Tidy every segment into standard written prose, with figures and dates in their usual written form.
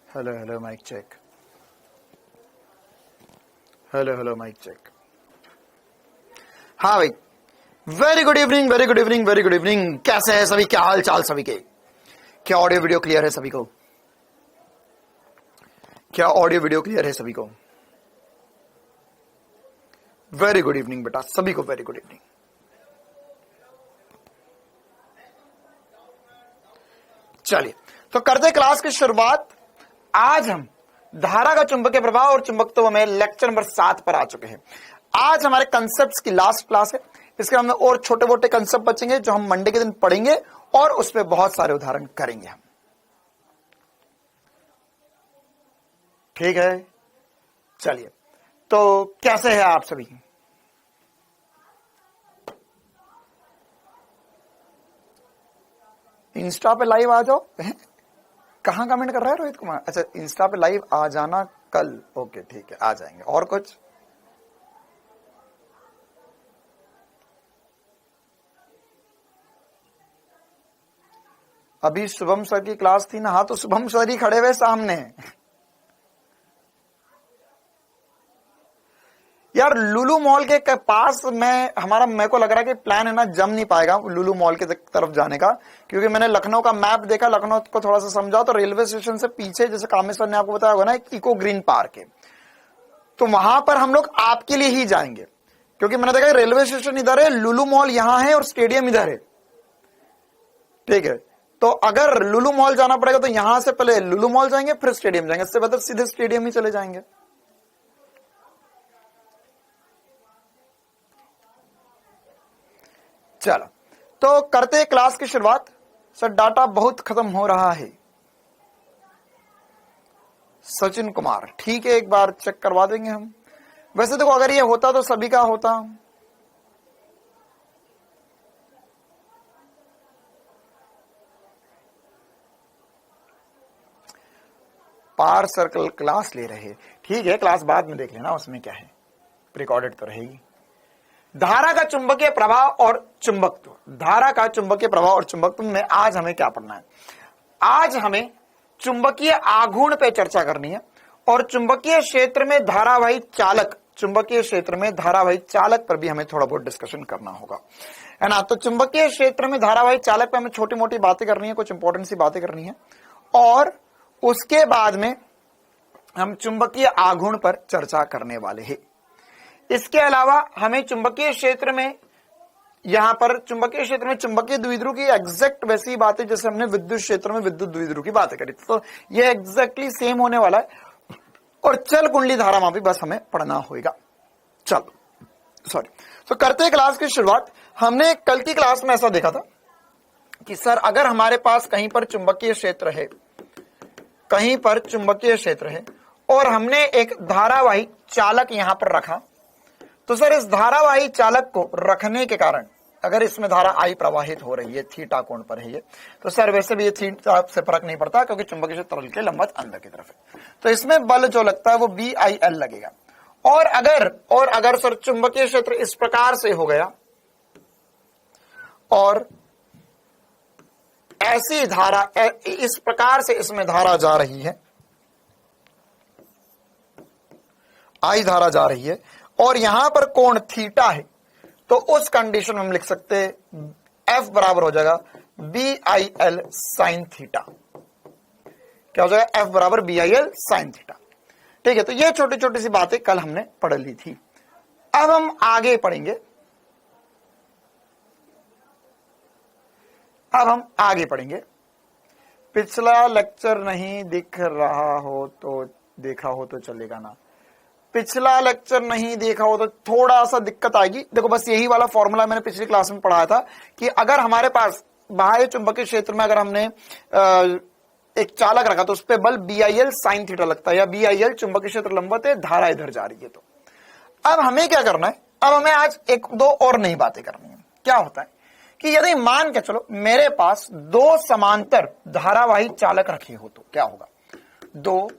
Hello mic check. Hello mic check. हाँ भाई, very good evening, very good evening, very good evening. कैसे है सभी, क्या हाल चाल सभी के? क्या ऑडियो वीडियो क्लियर है सभी को? क्या ऑडियो वीडियो क्लियर है सभी को? वेरी गुड इवनिंग बेटा, सभी को वेरी गुड इवनिंग। चलिए तो करते क्लास की शुरुआत। आज हम धारा का चुंबकीय प्रभाव और चुंबकत्व में लेक्चर नंबर 7 पर आ चुके हैं। आज हमारे कंसेप्ट्स की लास्ट क्लास है। इसके हमने और छोटे मोटे कंसेप्ट बचेंगे जो हम मंडे के दिन पढ़ेंगे और उस पर बहुत सारे उदाहरण करेंगे हम। ठीक है, चलिए तो कैसे है आप सभी? इंस्टा पे लाइव आ जाओ। कहां कमेंट कर रहा है रोहित कुमार? अच्छा, इंस्टा पे लाइव आ जाना कल। ओके ठीक है, आ जाएंगे। और कुछ? अभी शुभम सर की क्लास थी ना। हाँ, तो शुभम सर ही खड़े हुए सामने। यार लुलु मॉल के पास में हमारा, मेरे को लग रहा है कि प्लान है ना, जम नहीं पाएगा लुलु मॉल के तरफ जाने का, क्योंकि मैंने लखनऊ का मैप देखा। लखनऊ को थोड़ा सा समझा तो रेलवे स्टेशन से पीछे, जैसे कामेश्वर ने आपको बताया होगा ना, एक इको ग्रीन पार्क है, तो वहां पर हम लोग आपके लिए ही जाएंगे, क्योंकि मैंने देखा रेलवे स्टेशन इधर है, लुलु मॉल यहां है और स्टेडियम इधर है। ठीक है, तो अगर लुलु मॉल जाना पड़ेगा तो यहां से पहले लुलु मॉल जाएंगे फिर स्टेडियम जाएंगे, इससे बेहतर सीधे स्टेडियम ही चले जाएंगे। चलो तो करते हैं क्लास की शुरुआत। सर डाटा बहुत खत्म हो रहा है। सचिन कुमार, ठीक है, एक बार चेक करवा देंगे हम। वैसे देखो, अगर ये होता तो सभी का होता। पार सर्कल क्लास ले रहे, ठीक है, क्लास बाद में देख लेना, उसमें क्या है, रिकॉर्डेड तो रहेगी। धारा का चुंबकीय प्रभाव और चुंबकत्व। धारा का चुंबकीय प्रभाव और चुंबकत्व में आज हमें क्या पढ़ना है? आज हमें चुंबकीय आघूर्ण पे चर्चा करनी है और चुंबकीय क्षेत्र में धारावाही चालक, चुंबकीय क्षेत्र में धारावाही चालक पर भी हमें थोड़ा बहुत डिस्कशन करना होगा, है ना। तो चुंबकीय क्षेत्र में धारावाही चालक पे हमें छोटी मोटी बातें करनी है, कुछ इंपॉर्टेंट सी बातें करनी है, और उसके बाद में हम चुंबकीय आघूर्ण पर चर्चा करने वाले हैं। इसके अलावा हमें चुंबकीय क्षेत्र में, यहां पर चुंबकीय क्षेत्र में चुंबकीय द्विध्रुव की एग्जैक्ट वैसी बातें जैसे हमने विद्युत क्षेत्र में विद्युत द्विध्रुव की बातें करी, तो ये एग्जैक्टली सेम होने वाला है। और चल कुंडली धारा में भी बस हमें पढ़ना होगा। चलो सॉरी, तो करते हैं क्लास की शुरुआत। हमने कल की क्लास में ऐसा देखा था कि सर अगर हमारे पास कहीं पर चुंबकीय क्षेत्र है, कहीं पर चुंबकीय क्षेत्र है और हमने एक धारावाही चालक यहां पर रखा, तो सर इस धारावाही चालक को रखने के कारण अगर इसमें धारा आई प्रवाहित हो रही है, थीटा कोण पर है ये, तो सर वैसे भी ये थीटा से फर्क नहीं पड़ता क्योंकि चुंबकीय क्षेत्र तरल के लंबवत अंदर की तरफ है, तो इसमें बल जो लगता है वो BIL लगेगा। और अगर सर चुंबकीय क्षेत्र इस प्रकार से हो गया और ऐसी धारा, इस प्रकार से इसमें धारा जा रही है, आई धारा जा रही है और यहां पर कोण थीटा है, तो उस कंडीशन में हम लिख सकते हैं F बराबर हो जाएगा BIL साइन थीटा। क्या हो जाएगा? F बराबर BIL साइन थीटा। ठीक है, तो ये छोटी छोटी सी बातें कल हमने पढ़ ली थी। अब हम आगे पढ़ेंगे, पिछला लेक्चर नहीं दिख रहा हो तो देखा हो तो चलेगा ना। पिछला लेक्चर नहीं देखा हो तो थोड़ा सा दिक्कत आएगी। देखो बस यही वाला फॉर्मूला मैंने पिछली क्लास में पढ़ाया था कि अगर हमारे पास बाह्य चुंबकीय क्षेत्र में अगर हमने एक चालक रखा तो उस पर बल BIL साइन थीटा लगता है, या BIL चुंबकीय क्षेत्र लंबवत है, धारा इधर जा रही है। तो अब हमें क्या करना है? अब हमें आज एक दो और नई बातें करनी है। क्या होता है कि यदि मान के चलो मेरे पास दो समांतर धारावाही चालक रखे हो तो क्या होगा? दो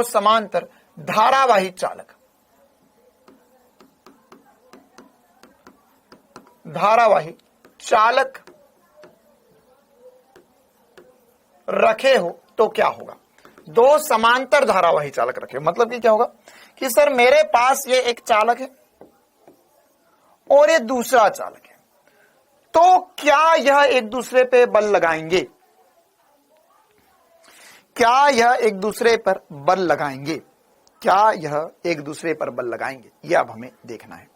समांतर धारावाही चालक, धारावाही चालक रखे हो तो क्या होगा? दो समांतर धारावाही चालक रखे हो, मतलब कि क्या होगा कि सर मेरे पास ये एक चालक है और ये दूसरा चालक है, तो क्या यह एक दूसरे पे बल लगाएंगे? क्या यह एक दूसरे पर बल लगाएंगे? क्या यह एक दूसरे पर बल लगाएंगे? यह अब हमें देखना है।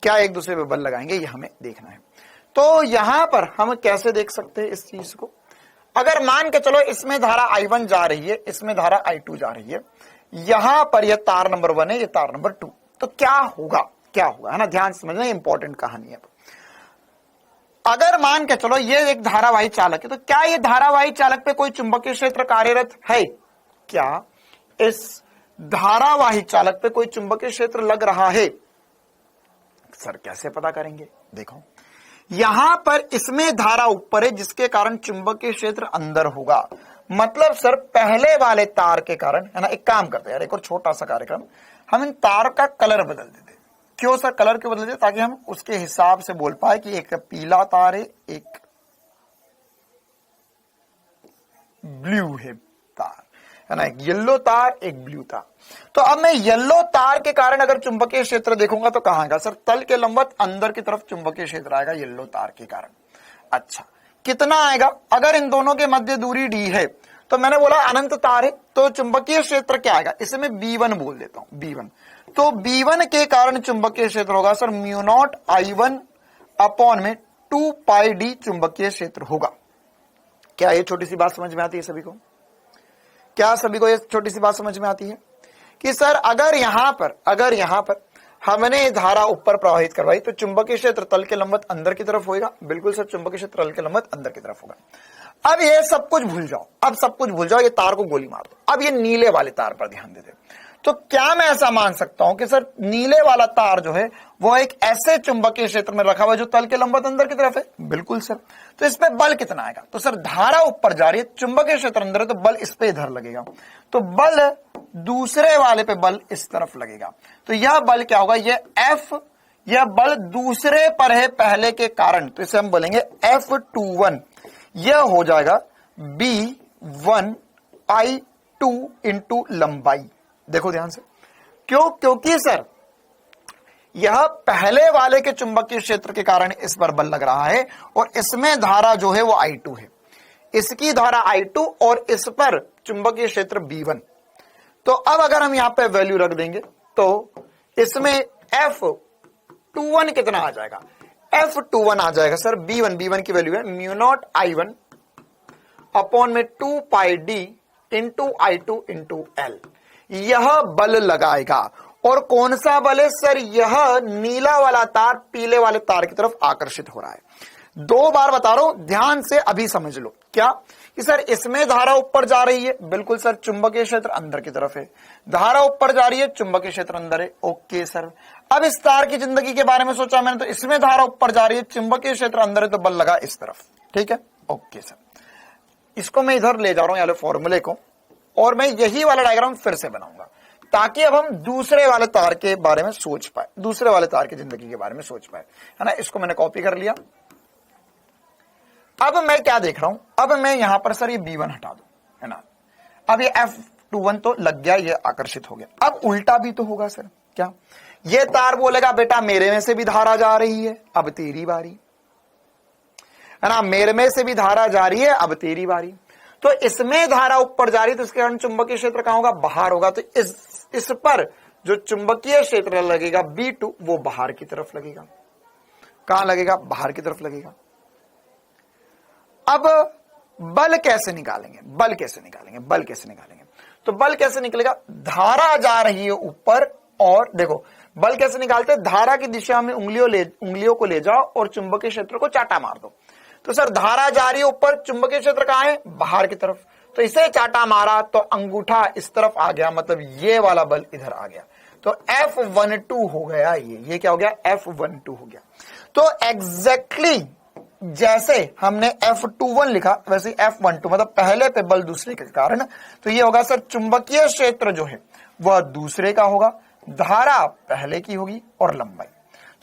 क्या एक दूसरे पर बल लगाएंगे, यह हमें देखना है। तो यहां पर हम कैसे देख सकते हैं इस चीज को? अगर मान के चलो इसमें धारा I1 जा रही है, इसमें धारा I2 जा रही है, यहां पर यह तार नंबर 1 है, यह तार नंबर 2, तो क्या होगा? क्या होगा, है ना? ध्यान समझना, इंपॉर्टेंट कहानी है। अगर मान के चलो ये एक धारावाही चालक है, तो क्या ये धारावाही चालक पे कोई चुंबकीय क्षेत्र कार्यरत है? क्या इस धारावाही चालक पे कोई चुंबकीय क्षेत्र लग रहा है? सर कैसे पता करेंगे? देखो यहां पर इसमें धारा ऊपर है, जिसके कारण चुंबकीय क्षेत्र अंदर होगा। मतलब सर पहले वाले तार के कारण, है ना, एक काम करते हैं यार, एक और छोटा सा कार्यक्रम, हम इन तार का कलर बदल देते। क्यों सर कलर क्यों बदल देते? ताकि हम उसके हिसाब से बोल पाए कि एक पीला तार है, एक ब्लू है तार, है ना, एक येलो तार, एक ब्लू तार। तो अब मैं येलो तार के कारण अगर चुंबकीय क्षेत्र देखूंगा तो कहां आएगा? सर तल के लंबवत अंदर की तरफ चुंबकीय क्षेत्र आएगा येलो तार के कारण। अच्छा, कितना आएगा? अगर इन दोनों के मध्य दूरी d है, तो मैंने बोला अनंत तार है, तो चुंबकीय क्षेत्र क्या आएगा? इसे मैं B1 बोल देता हूं, B1। तो B1 के कारण चुंबकीय क्षेत्र होगा सर μ0 I1 अपॉन में 2 पाई d चुंबकीय क्षेत्र होगा। क्या ये छोटी सी बात समझ में आती है सभी को? क्या सभी को ये छोटी सी बात समझ में आती है कि सर अगर यहां पर हमने धारा ऊपर प्रवाहित करवाई तो चुंबकीय क्षेत्र तल के लंबवत अंदर की तरफ होगा? बिल्कुल सर, चुंबकीय क्षेत्र तल के लंबवत अंदर की तरफ होगा। अब ये सब कुछ भूल जाओ, अब सब कुछ भूल जाओ, ये तार को गोली मार दो। अब ये नीले वाले तार पर ध्यान दे दे। तो क्या मैं ऐसा मान सकता हूं कि सर नीले वाला तार जो है वो एक ऐसे चुंबकीय क्षेत्र में रखा हुआ जो तल के लंबवत अंदर की तरफ है? बिल्कुल सर। तो इस पे बल कितना आएगा? तो सर धारा ऊपर जा रही है, चुंबकीय क्षेत्र अंदर है, तो बल इस पे इधर लगेगा, तो बल दूसरे वाले पे बल इस तरफ लगेगा। तो यह बल क्या होगा? यह बल दूसरे पर है पहले के कारण, तो इसे हम बोलेंगे F21। यह हो जाएगा B1 I2 इंटू लंबाई। देखो ध्यान से, क्यों? क्योंकि सर यह पहले वाले के चुंबकीय क्षेत्र के कारण इस पर बल लग रहा है और इसमें धारा जो है वो I2 है, इसकी धारा I2 और इस पर चुंबकीय क्षेत्र B1। तो अब अगर हम यहां पे वैल्यू रख देंगे तो इसमें F21 कितना आ जाएगा? F21 आ जाएगा सर B1 की वैल्यू है μ0 I1 अपॉन में 2 पाई d into I2 into L। यह बल लगाएगा। और कौन सा बल है सर? यह नीला वाला तार पीले वाले तार की तरफ आकर्षित हो रहा है। 2 बार बता रहा हूं, ध्यान से अभी समझ लो। क्या कि सर इसमें धारा ऊपर जा रही है? बिल्कुल सर, चुंबकीय क्षेत्र अंदर की तरफ है, धारा ऊपर जा रही है, चुंबकीय क्षेत्र अंदर है। Okay sir. अब इस तार की जिंदगी के बारे में सोचा मैंने, तो इसमें धारा ऊपर जा रही है, चुंबकीय क्षेत्र अंदर है, तो बल लगा इस तरफ। ठीक है, ओके सर। इसको मैं इधर ले जा रहा हूं यार फॉर्मूले को, और मैं यही वाला डायग्राम फिर से बनाऊंगा ताकि अब हम दूसरे वाले तार के बारे में सोच पाए, दूसरे वाले तार की जिंदगी के बारे में सोच पाए, है ना। इसको मैंने कॉपी कर लिया। अब मैं क्या देख रहा हूं? अब मैं यहां पर सर ये B1 हटा दूं, है ना। अब ये F21 तो लग गया, ये आकर्षित हो गया। अब उल्टा भी तो होगा सर। क्या? ये तार बोलेगा बेटा मेरे में से भी धारा जा रही है, अब तेरी बारी, है ना। मेरे में से भी धारा जा रही है, अब तेरी बारी। तो इसमें धारा ऊपर जा रही है, तो इसके कारण चुंबकीय क्षेत्र कहां होगा? बाहर होगा। तो इस पर जो चुंबकीय क्षेत्र लगेगा B2 वो बाहर की तरफ लगेगा। कहां लगेगा? बाहर की तरफ लगेगा। अब बल कैसे निकालेंगे? बल कैसे निकालेंगे? बल कैसे निकालेंगे? तो बल कैसे निकलेगा? धारा जा रही है ऊपर, और देखो बल कैसे निकालते हैं? धारा की दिशा में उंगलियों को ले जाओ और चुंबकीय क्षेत्र को चाटा मार दो। तो सर धारा जा रही है ऊपर, चुंबकीय क्षेत्र कहां है? बाहर की तरफ। तो इसे चाटा मारा तो अंगूठा इस तरफ आ गया, मतलब ये वाला बल इधर आ गया। तो F12 हो गया। ये क्या हो गया? F12 हो गया। तो एग्जैक्टली जैसे हमने F21 लिखा वैसे F12, मतलब पहले पे बल दूसरे के कारण। तो ये होगा सर चुंबकीय क्षेत्र जो है वह दूसरे का होगा, धारा पहले की होगी और लंबाई।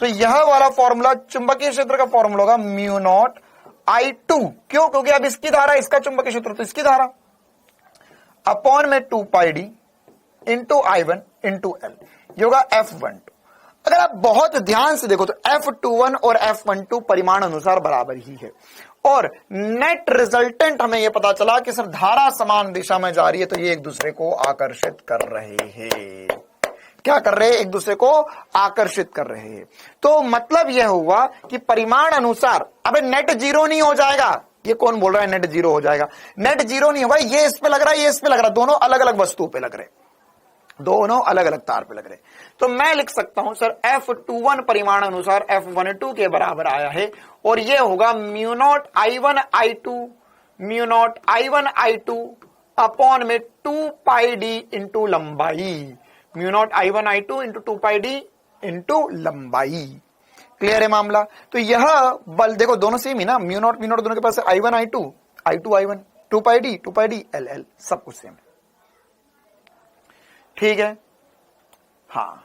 तो यह वाला फॉर्मूला चुंबकीय क्षेत्र का फॉर्मूला होगा म्यू नॉट I2। क्यों? क्योंकि अब इसकी धारा, इसका चुंबकीय क्षेत्र तो इसकी धारा, अपॉन में 2 pi D into I1 into L, ये होगा F12। अगर आप बहुत ध्यान से देखो तो F21 और F12 परिमाण अनुसार बराबर ही है, और नेट रिजल्टेंट हमें यह पता चला कि सर धारा समान दिशा में जा रही है, तो ये एक दूसरे को आकर्षित कर रहे हैं। क्या कर रहे हैं? एक दूसरे को आकर्षित कर रहे हैं। तो मतलब यह हुआ कि परिमाण अनुसार, अबे नेट जीरो नहीं हो जाएगा। ये कौन बोल रहा है नेट जीरो हो जाएगा? नेट जीरो नहीं होगा, ये इस पे लग रहा है, ये इस पे लग रहा है, दोनों अलग अलग वस्तु पे लग रहे, दोनों अलग अलग तार पे लग रहे। तो मैं लिख सकता हूं सर F21 परिमाण अनुसार F12 के बराबर आया है, और यह होगा mu naught I1 I2, mu naught I1 I2 upon में 2 पाई डी इंटू लंबाई, mu naught I1 I2 into 2 pi D into लंबाई। क्लियर है मामला? तो यह बल देखो दोनों सेम ही ना, म्यू नॉट दोनों के पास I1 I2 I1, 2 pi D L सब कुछ सेम है। ठीक है, हाँ।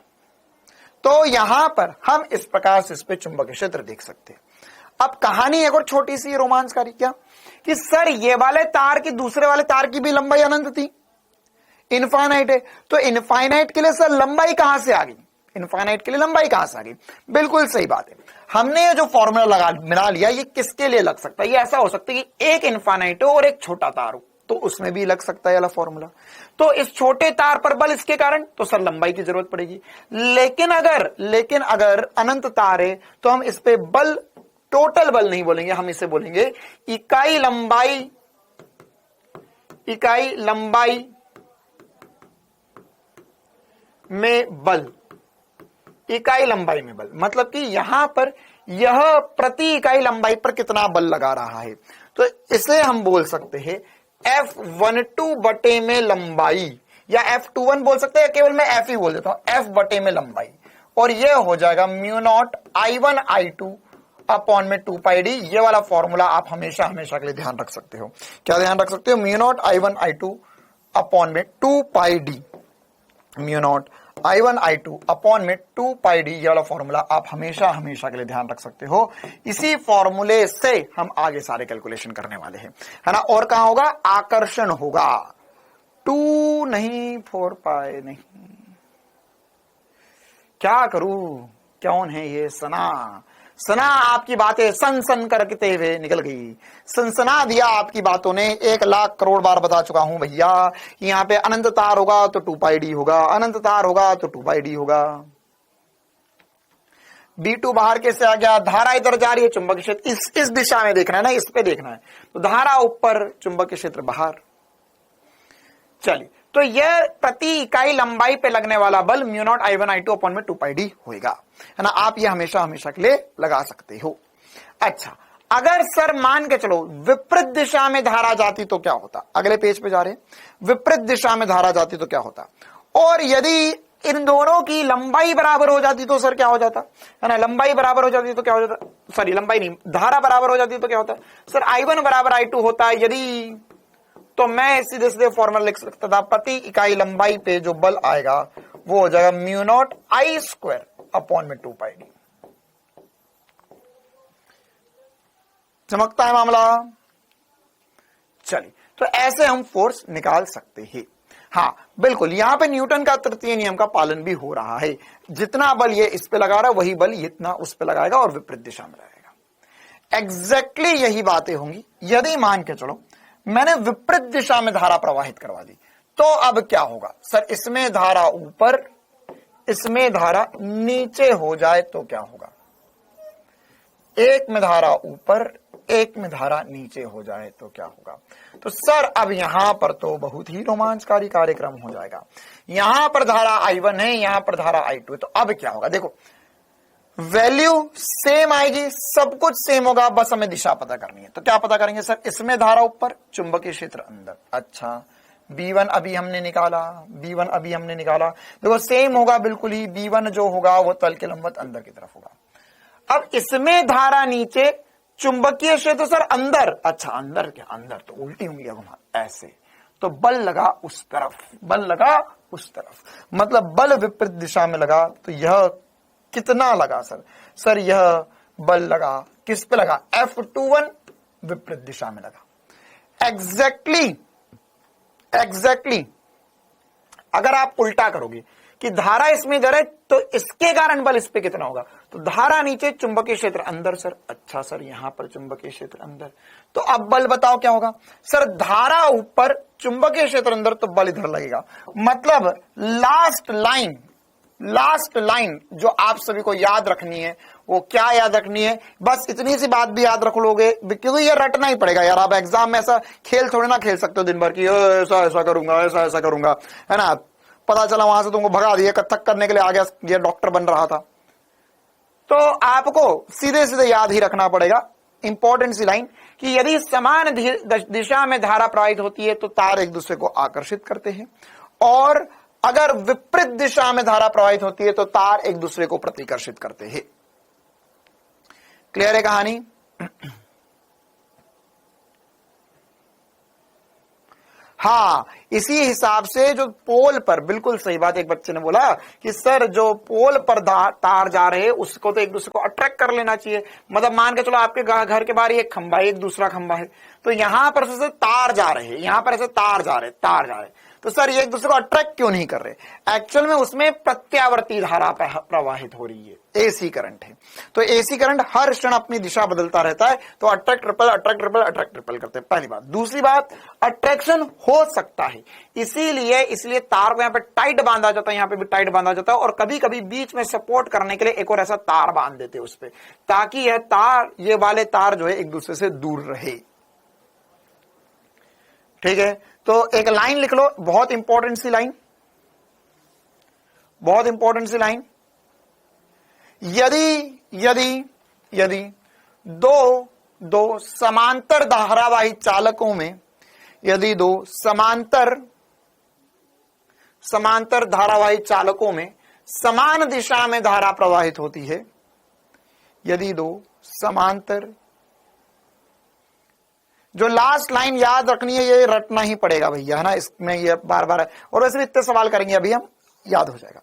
तो यहां पर हम इस प्रकार से इस पे चुंबकीय क्षेत्र देख सकते हैं। अब कहानी एक और छोटी सी रोमांचकारी, क्या कि सर ये वाले तार की दूसरे वाले तार की भी लंबाई अनंत थी, इनफाइनाइट है, तो इनफाइनाइट के लिए सर लंबाई कहां से आ गई? इनफाइनाइट के लिए लंबाई कहां से आ गई? बिल्कुल सही बात है। हमने ये जो फॉर्मूला बना लिया, ये किसके लिए लग सकता है? ये ऐसा हो सकता है कि एक इनफाइनाइट हो और एक छोटा तार हो, तो उसमें भी लग सकता है वाला फॉर्मूला। तो इस छोटे तार पर बल इसके कारण, तो सर लंबाई की जरूरत पड़ेगी। लेकिन अगर अनंत तार है तो हम इस पे बल, टोटल बल नहीं बोलेंगे, हम इसे बोलेंगे इकाई लंबाई में बल, इकाई लंबाई में बल, मतलब कि यहां पर यह प्रति इकाई लंबाई पर कितना बल लगा रहा है। तो इसे हम बोल सकते हैं F12 बटे में लंबाई, या F21 बोल सकते हैं, केवल मैं F ही बोल देता हूं, F बटे में लंबाई, और यह हो जाएगा mu naught I1 I2 upon में 2 पाई डी। ये वाला फॉर्मूला आप हमेशा के लिए ध्यान रख सकते हो। क्या ध्यान रख सकते हो? Mu naught I1 I2 upon में 2 pi D, mu naught I1 I2 upon में 2 पाई डी, ये वाला फॉर्मूला आप हमेशा के लिए ध्यान रख सकते हो। इसी फॉर्मूले से हम आगे सारे कैलकुलेशन करने वाले हैं, है ना। और कहां होगा? आकर्षण होगा, 2 नहीं 4 पाई नहीं। क्या करूं? कौन है ये? सना आपकी बातें सन करते हुए निकल गई, सनसना दिया आपकी बातों ने। 1 लाख करोड़ बार बता चुका हूं भैया, यहां पे अनंत तार होगा तो 2 पाई डी होगा, अनंत तार होगा तो 2 पाई डी होगा। B2 बाहर कैसे आ गया? धारा इधर जा रही है, चुंबकीय क्षेत्र इस दिशा में देखना है ना, इस पे देखना है, तो धारा ऊपर, चुंबकीय क्षेत्र बाहर। चलिए, तो यह प्रति इकाई लंबाई पे लगने वाला बल mu naught I1 I2 upon में 2 पाई डी होगा, है ना। आप ये हमेशा के लिए लगा सकते हो। अच्छा, अगर सर मान के चलो विपरीत दिशा में धारा जाती तो क्या होता? अगले पेज पे जा रहे हैं। विपरीत दिशा में धारा जाती तो क्या होता? और यदि इन दोनों की लंबाई बराबर हो जाती तो सर क्या हो जाता, है ना। लंबाई बराबर हो जाती तो क्या हो जाता? सॉरी, लंबाई नहीं, धारा बराबर हो जाती तो क्या होता? सर I1 बराबर I2 होता है। यदि, तो मैं सीधे फॉर्मूला लिख सकता था, प्रति इकाई लंबाई पे जो बल आएगा वो हो जाएगा mu naught I square upon में 2 पाई डी। चमकता है मामला? चलिए, तो ऐसे हम फोर्स निकाल सकते हैं। हाँ बिल्कुल, यहां पे न्यूटन का तृतीय नियम का पालन भी हो रहा है। जितना बल ये इस पे लगा रहा है वही बल इतना उस पे लगाएगा और विपरीत दिशा में रहेगा। एग्जैक्टली यही बातें होंगी यदि मान के चलो मैंने विपरीत दिशा में धारा प्रवाहित करवा दी, तो अब क्या होगा? सर इसमें धारा ऊपर, इसमें धारा नीचे हो जाए तो क्या होगा? एक में धारा ऊपर, एक में धारा नीचे हो जाए तो क्या होगा? तो सर अब यहां पर तो बहुत ही रोमांचकारी कार्यक्रम हो जाएगा। यहां पर धारा I1 है, यहां पर धारा I2 है, तो अब क्या होगा? देखो वैल्यू सेम आएगी, सब कुछ सेम होगा, बस हमें दिशा पता करनी है। तो क्या पता करेंगे? सर इसमें धारा ऊपर, चुंबकीय क्षेत्र अंदर। अच्छा, B1 अभी हमने निकाला, देखो सेम होगा बिल्कुल ही। B1 जो होगा वो तल के लंबवत अंदर की तरफ होगा। अब इसमें धारा नीचे, चुंबकीय क्षेत्र सर अंदर। अच्छा, अंदर क्या? अंदर तो उल्टी उंगलियां घुमा ऐसे, तो बल लगा उस तरफ, मतलब बल विपरीत दिशा में लगा, तो यह कितना लगा सर? सर यह बल लगा, किस पे लगा? F21 विपरीत दिशा में लगा। एग्जैक्टली अगर आप उल्टा करोगे कि धारा इसमें इधर है तो इसके कारण बल इस पे कितना होगा? तो धारा नीचे, चुंबकीय क्षेत्र अंदर सर। अच्छा सर, यहां पर चुंबकीय क्षेत्र अंदर, तो अब बल बताओ क्या होगा? सर धारा ऊपर, चुंबकीय क्षेत्र अंदर, तो बल इधर लगेगा। मतलब लास्ट लाइन जो आप सभी को याद रखनी है वो क्या याद रखनी है? बस इतनी सी बात भी याद रख लोगे, क्योंकि ये रटना ही पड़ेगा यार। आप एग्जाम में ऐसा खेल थोड़ी ना खेल सकते हो दिन भर की, ऐसा ऐसा करूंगा, ऐसा ऐसा करूंगा, है ना। पता चला वहां से तुमको भगा दिया, कथक करने के लिए आ गया, ये डॉक्टर बन रहा था। तो आपको सीधे सीधे याद ही रखना पड़ेगा इंपॉर्टेंट सी लाइन कि यदि समान दिशा में धारा प्रवाहित होती है तो तार एक दूसरे को आकर्षित करते हैं, और अगर विपरीत दिशा में धारा प्रवाहित होती है तो तार एक दूसरे को प्रतिकर्षित करते हैं। क्लियर है कहानी? हाँ, इसी हिसाब से जो पोल पर, बिल्कुल सही बात एक बच्चे ने बोला कि सर जो पोल पर तार जा रहे हैं उसको तो एक दूसरे को अट्रैक्ट कर लेना चाहिए। मतलब मान के चलो आपके घर के बाहर एक खंबा है, एक दूसरा खंबा है, तो यहां पर से तार जा रहे हैं, यहां पर ऐसे तार जा रहे, तो सर ये एक दूसरे को अट्रैक्ट क्यों नहीं कर रहे? एक्चुअल में उसमें प्रत्यावर्ती धारा प्रवाहित हो रही है, एसी करंट है। तो एसी करंट हर क्षण अपनी दिशा बदलता रहता है, तो attract ripple, attract ripple, attract ripple करते हैं, पहली बात। दूसरी बात, अट्रैक्शन हो सकता है, इसलिए तार को यहाँ पे टाइट बांधा जाता है, यहाँ पे भी टाइट बांधा जाता है, और कभी कभी बीच में सपोर्ट करने के लिए एक और ऐसा तार बांध देते हैं उस पे, ताकि यह तार, ये वाले तार जो है एक दूसरे से दूर रहे। ठीक है, तो एक लाइन लिख लो, बहुत इंपॉर्टेंट सी लाइन, बहुत इंपॉर्टेंट सी लाइन। यदि दो समांतर धारावाही चालकों में, यदि दो समांतर धारावाही चालकों में समान दिशा में धारा प्रवाहित होती है, यदि दो समांतर, जो लास्ट लाइन याद रखनी है, ये रटना ही पड़ेगा भैया, है ना, इसमें ये बार बार, और वैसे भी इतने सवाल करेंगे अभी हम, याद हो जाएगा।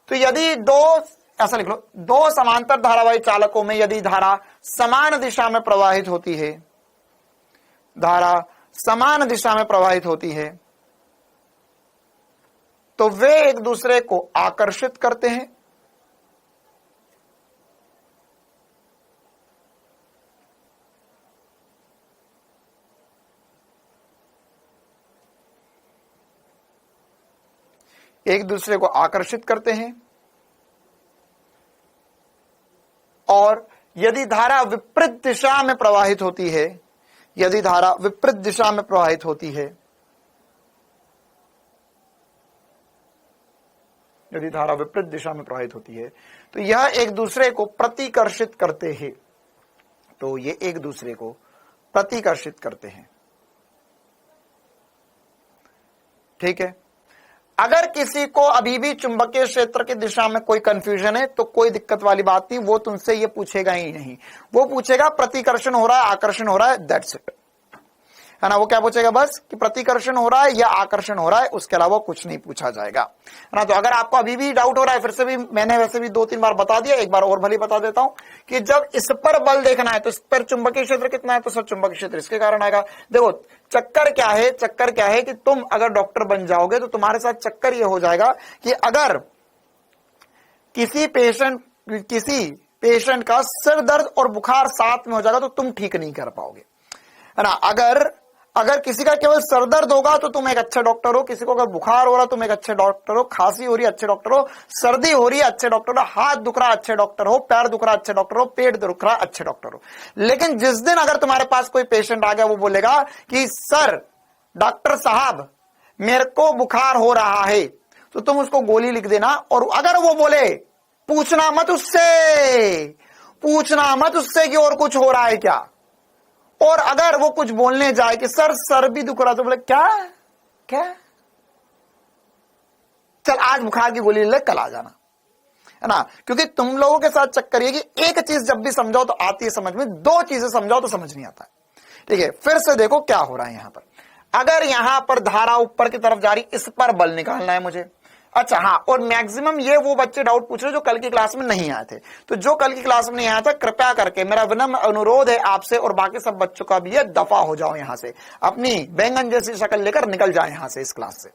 तो यदि दो, ऐसा लिख लो, दो समांतर धारावाही चालकों में यदि धारा समान दिशा में प्रवाहित होती है, धारा समान दिशा में प्रवाहित होती है, तो वे एक दूसरे को आकर्षित करते हैं, एक दूसरे को आकर्षित करते हैं, और यदि धारा विपरीत दिशा में प्रवाहित होती है, यदि धारा विपरीत दिशा में प्रवाहित होती है, यदि धारा विपरीत दिशा में प्रवाहित होती है, तो यह एक दूसरे को प्रतिकर्षित करते हैं, तो ये एक दूसरे को प्रतिकर्षित करते हैं। ठीक है, अगर किसी को अभी भी चुंबकीय क्षेत्र की दिशा में कोई कंफ्यूजन है तो कोई दिक्कत वाली बात नहीं, वो तुमसे ये पूछेगा ही नहीं, वो पूछेगा प्रतिकर्षण हो रहा है, आकर्षण हो रहा है, दैट्स इट, है ना। वो क्या पूछेगा? बस कि प्रतिकर्षण हो रहा है या आकर्षण हो रहा है, उसके अलावा कुछ नहीं पूछा जाएगा, है ना। तो अगर आपको अभी भी डाउट हो रहा है, फिर से भी मैंने वैसे भी 2-3 बार बता दिया, एक बार और भले बता देता हूं कि जब इस पर बल देखना है तो इस पर चुंबकीय क्षेत्र कितना है, तो सर चुंबकीय क्षेत्र इसके कारण आएगा। देखो चक्कर क्या है कि तुम अगर डॉक्टर बन जाओगे तो तुम्हारे साथ चक्कर ये हो जाएगा कि अगर किसी पेशेंट का सिर दर्द और बुखार साथ में हो जाएगा तो तुम ठीक नहीं कर पाओगे, है ना। अगर किसी का केवल सर दर्द होगा तो तुम एक अच्छे डॉक्टर हो, किसी को अगर बुखार हो रहा तुम एक अच्छे डॉक्टर हो, खांसी हो रही है अच्छे डॉक्टर हो, सर्दी हो रही है अच्छे डॉक्टर हो, हाथ दुख रहा अच्छे डॉक्टर हो, पैर दुख रहा अच्छे डॉक्टर हो, पेट दुख रहा अच्छे डॉक्टर हो। लेकिन जिस दिन अगर तुम्हारे पास कोई पेशेंट आ गया, वो बोलेगा कि सर डॉक्टर साहब मेरे को बुखार हो रहा है, तो तुम उसको गोली लिख देना, और अगर वो बोले पूछना मत उससे कि और कुछ हो रहा है क्या, और अगर वो कुछ बोलने जाए कि सर भी दुख रहा, तो बोले क्या चल आज बुखार की गोली ले, कल आ जाना, है ना। क्योंकि तुम लोगों के साथ चक्कर ये कि एक चीज जब भी समझाओ तो आती है समझ में, दो चीजें समझाओ तो समझ नहीं आता है। ठीक है, फिर से देखो क्या हो रहा है यहां पर। अगर यहां पर धारा ऊपर की तरफ जा रही, इस पर बल निकालना है मुझे, अच्छा हाँ, और मैक्सिमम ये वो बच्चे डाउट पूछ रहे जो कल की क्लास में नहीं आए थे। तो जो कल की क्लास में नहीं आया था, कृपया करके मेरा विनम्र अनुरोध है आपसे और बाकी सब बच्चों का भी है, दफा हो जाओ यहां से, अपनी बैंगन जैसी शक्ल लेकर निकल जाए यहां से इस क्लास से।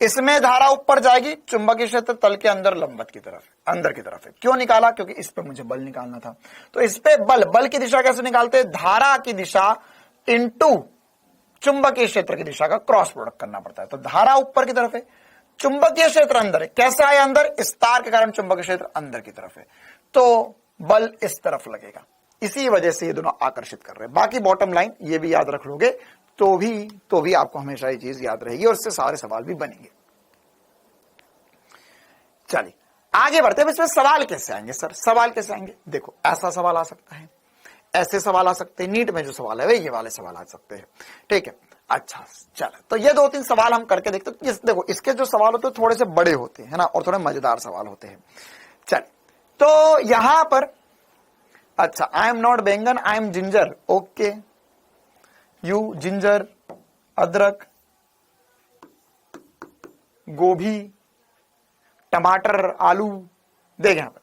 इसमें धारा ऊपर जाएगी, चुंबकीय क्षेत्र तल के अंदर लंबवत की तरफ, अंदर की तरफ है। क्यों निकाला? क्योंकि इस पे मुझे बल निकालना था। तो इस पे बल की दिशा कैसे निकालते हैं? धारा की दिशा इंटू चुंबकीय क्षेत्र की दिशा का क्रॉस प्रोडक्ट करना पड़ता है। तो धारा ऊपर की तरफ है, चुंबकीय क्षेत्र अंदर है। कैसे आया अंदर? इस तार के कारण चुंबकीय क्षेत्र अंदर की तरफ है, तो बल इस तरफ लगेगा। इसी वजह से ये दोनों आकर्षित कर रहे हैं। बाकी बॉटम लाइन ये भी याद रख लोगे तो भी आपको हमेशा ये चीज याद रहेगी और इससे सारे सवाल भी बनेंगे। चलिए आगे बढ़ते हैं। इसमें सवाल कैसे आएंगे सर? सवाल कैसे आएंगे? देखो, ऐसा सवाल आ सकता है, ऐसे सवाल आ सकते हैं। नीट में जो सवाल है वे ये वाले सवाल आ सकते हैं, ठीक है। अच्छा चलो, तो ये 2-3 सवाल हम करके देखते हैं। देखो, इसके जो सवाल होते हैं थोड़े से बड़े होते हैं, है ना, और थोड़े मजेदार सवाल होते हैं। चल, तो यहां पर अच्छा, आई एम नॉट बैंगन, I am ginger. Okay, you ginger, अदरक, गोभी, टमाटर, आलू। देख यहां पर,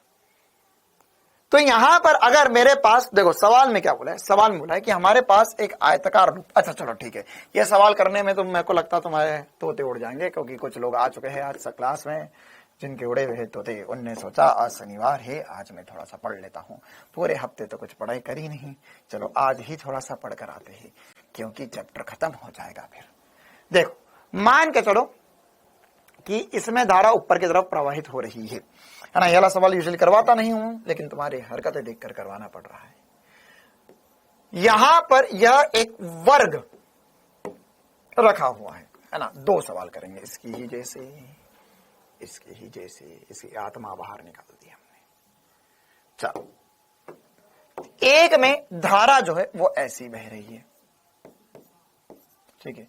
तो यहां पर अगर मेरे पास, देखो सवाल में क्या बोला है? सवाल में बोला है कि हमारे पास एक आयताकार रूप। अच्छा चलो ठीक है, ये सवाल करने में तो मेरे को लगता तुम्हारे तोते उड़ जाएंगे, क्योंकि कुछ लोग आ चुके हैं आज क्लास में जिनके उड़े हुए तोते। उनने सोचा आज शनिवार है, आज मैं थोड़ा सा पढ़ लेता हूँ। पूरे हफ्ते तो कुछ पढ़ाई करी नहीं, चलो आज ही थोड़ा सा पढ़ कर आते हैं, क्योंकि चैप्टर खत्म हो जाएगा फिर। देखो, मान के चलो कि इसमें धारा ऊपर की तरफ प्रवाहित हो रही है ना। यह सवाल यूजुअली करवाता नहीं हूं, लेकिन तुम्हारी हरकतें देखकर करवाना पड़ रहा है। यहां पर यह एक वर्ग रखा हुआ है ना। 2 सवाल करेंगे, इसकी ही जैसे, इसकी ही जैसे। इसकी आत्मा बाहर निकाल दी हमने। चलो, एक में धारा जो है वो ऐसी बह रही है, ठीक है।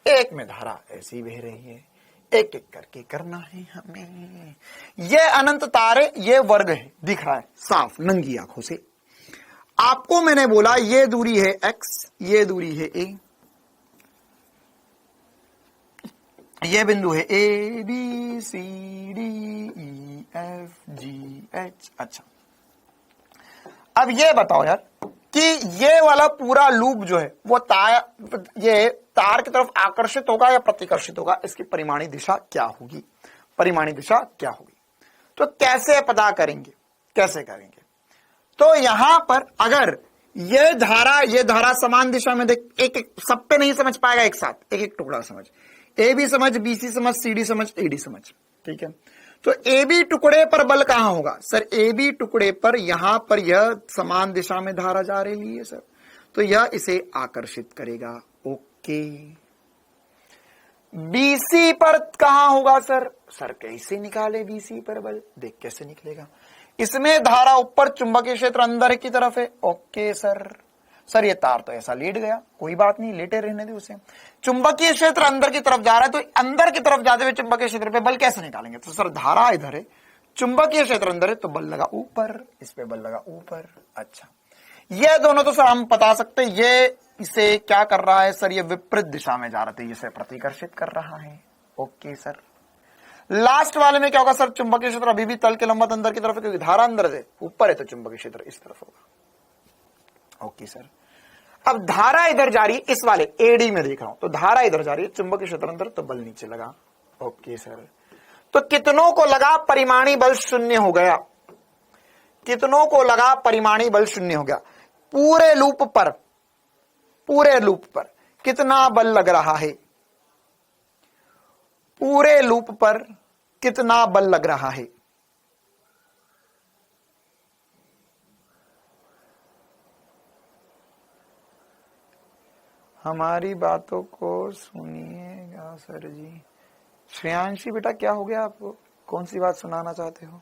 एक में धारा ऐसी बह रही है। एक एक करके करना है हमें। ये अनंत तारे, ये वर्ग है, दिख रहा है साफ नंगी आंखों से। आपको मैंने बोला ये दूरी है x, ये दूरी है a, ये बिंदु है a b c d e f g h। अच्छा, अब ये बताओ यार कि ये वाला पूरा लूप जो है वो ये तार की तरफ आकर्षित होगा या प्रतिकर्षित होगा? इसकी परिमाणी दिशा क्या होगी? परिमाणी दिशा क्या होगी? तो कैसे पता करेंगे? कैसे करेंगे? तो यहां पर अगर ये धारा समान दिशा में, देख, एक एक सब पे नहीं समझ पाएगा एक साथ, एक एक टुकड़ा समझ। ए बी समझ, बी सी समझ, सी डी समझ, ए डी समझ, ठीक है। तो ए बी टुकड़े पर बल कहां होगा? सर, ए बी टुकड़े पर यहां पर यह समान दिशा में धारा जा रही है सर, तो यह इसे आकर्षित करेगा। ओके, बीसी पर कहां होगा सर? सर कैसे निकाले बीसी पर बल? देख कैसे निकलेगा। इसमें धारा ऊपर, चुंबकीय क्षेत्र अंदर की तरफ है। ओके सर ये तार तो ऐसा लेट गया, कोई बात नहीं, लेटे रहने दे उसे। चुंबकीय क्षेत्र अंदर की तरफ जा रहा है, तो अंदर की तरफ जाते हुए चुंबकीय क्षेत्र पे बल कैसे निकालेंगे? तो सर धारा इधर है, चुंबकीय क्षेत्र अंदर है, तो बल लगा ऊपर, इस पे बल लगा ऊपर। अच्छा, ये दोनों तो सर हम बता सकते, ये इसे क्या कर रहा है सर? ये विपरीत दिशा में जा रहा था, इसे प्रतिकर्षित कर रहा है। ओके सर, लास्ट वाले में क्या होगा सर? चुंबकीय क्षेत्र अभी भी तल के लंबवत अंदर की तरफ है, क्योंकि धारा अंदर है, ऊपर है, तो चुंबकीय क्षेत्र इस तरफ होगा। ओके सर, अब धारा इधर जा रही है, इस वाले एडी में देख रहा हूं, तो धारा इधर जा रही है, चुंबकीय क्षेत्र अंदर, तो बल नीचे लगा। ओके सर, तो कितनों को लगा? परिमाणी बल 0 हो गया। कितनों को लगा? परिमाणी बल 0 हो गया। पूरे लूप पर कितना बल लग रहा है? पूरे लूप पर कितना बल लग रहा है? हमारी बातों को सुनिएगा सर जी। श्रेयांशी बेटा, क्या हो गया आपको? कौन सी बात सुनाना चाहते हो?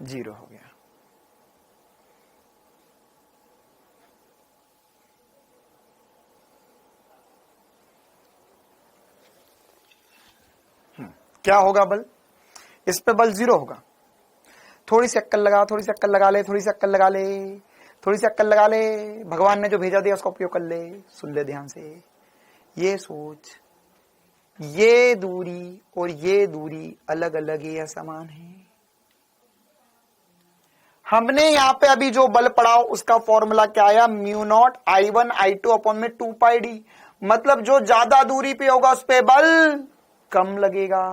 जीरो हो गया। क्या होगा बल? इस पे बल 0 होगा। थोड़ी सी अक्कल लगा, थोड़ी सी अक्कल लगा ले, थोड़ी सी अक्कल लगा ले। थोड़ी सी अक्ल लगा ले, भगवान ने जो भेजा दिया उसका उपयोग कर ले। सुन ले ध्यान से, ये सोच, ये दूरी और ये दूरी अलग अलग या समान है। हमने यहां पे अभी जो बल पढ़ा उसका फॉर्मूला क्या आया, mu naught I1 I2 upon में 2 पाई डी। मतलब जो ज्यादा दूरी पे होगा उस पे बल कम लगेगा।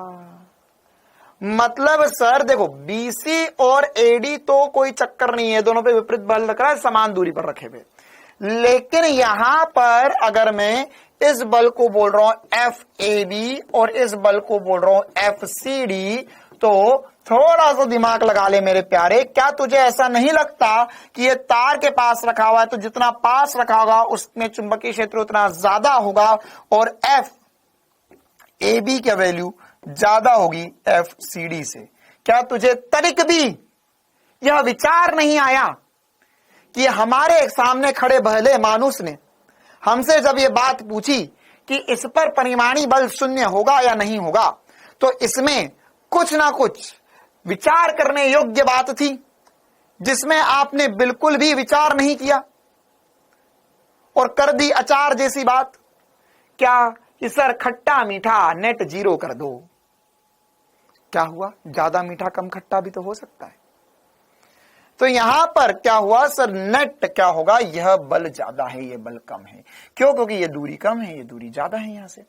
मतलब सर देखो, BC और AD तो कोई चक्कर नहीं है, दोनों पे विपरीत बल रख रहा है, समान दूरी पर रखे हुए। लेकिन यहां पर अगर मैं इस बल को बोल रहा हूं FAB और इस बल को बोल रहा हूं FCD, तो थोड़ा सा दिमाग लगा ले मेरे प्यारे। क्या तुझे ऐसा नहीं लगता कि ये तार के पास रखा हुआ है, तो जितना पास रखा होगा उसमें चुंबकीय क्षेत्र उतना ज्यादा होगा और FAB की वैल्यू ज्यादा होगी FCD से। क्या तुझे तनिक भी यह विचार नहीं आया कि हमारे सामने खड़े भले मानुस ने हमसे जब ये बात पूछी कि इस पर परिमाणी बल शून्य होगा या नहीं होगा, तो इसमें कुछ ना कुछ विचार करने योग्य बात थी, जिसमें आपने बिल्कुल भी विचार नहीं किया और कर दी अचार जैसी बात। क्या कि सर खट्टा मीठा नेट 0 कर दो। क्या हुआ, ज्यादा मीठा कम खट्टा भी तो हो सकता है। तो यहां पर क्या हुआ सर, नेट क्या होगा, यह बल ज्यादा है, यह बल कम है। क्यों? क्योंकि यह दूरी कम है, यह दूरी ज्यादा है यहां से।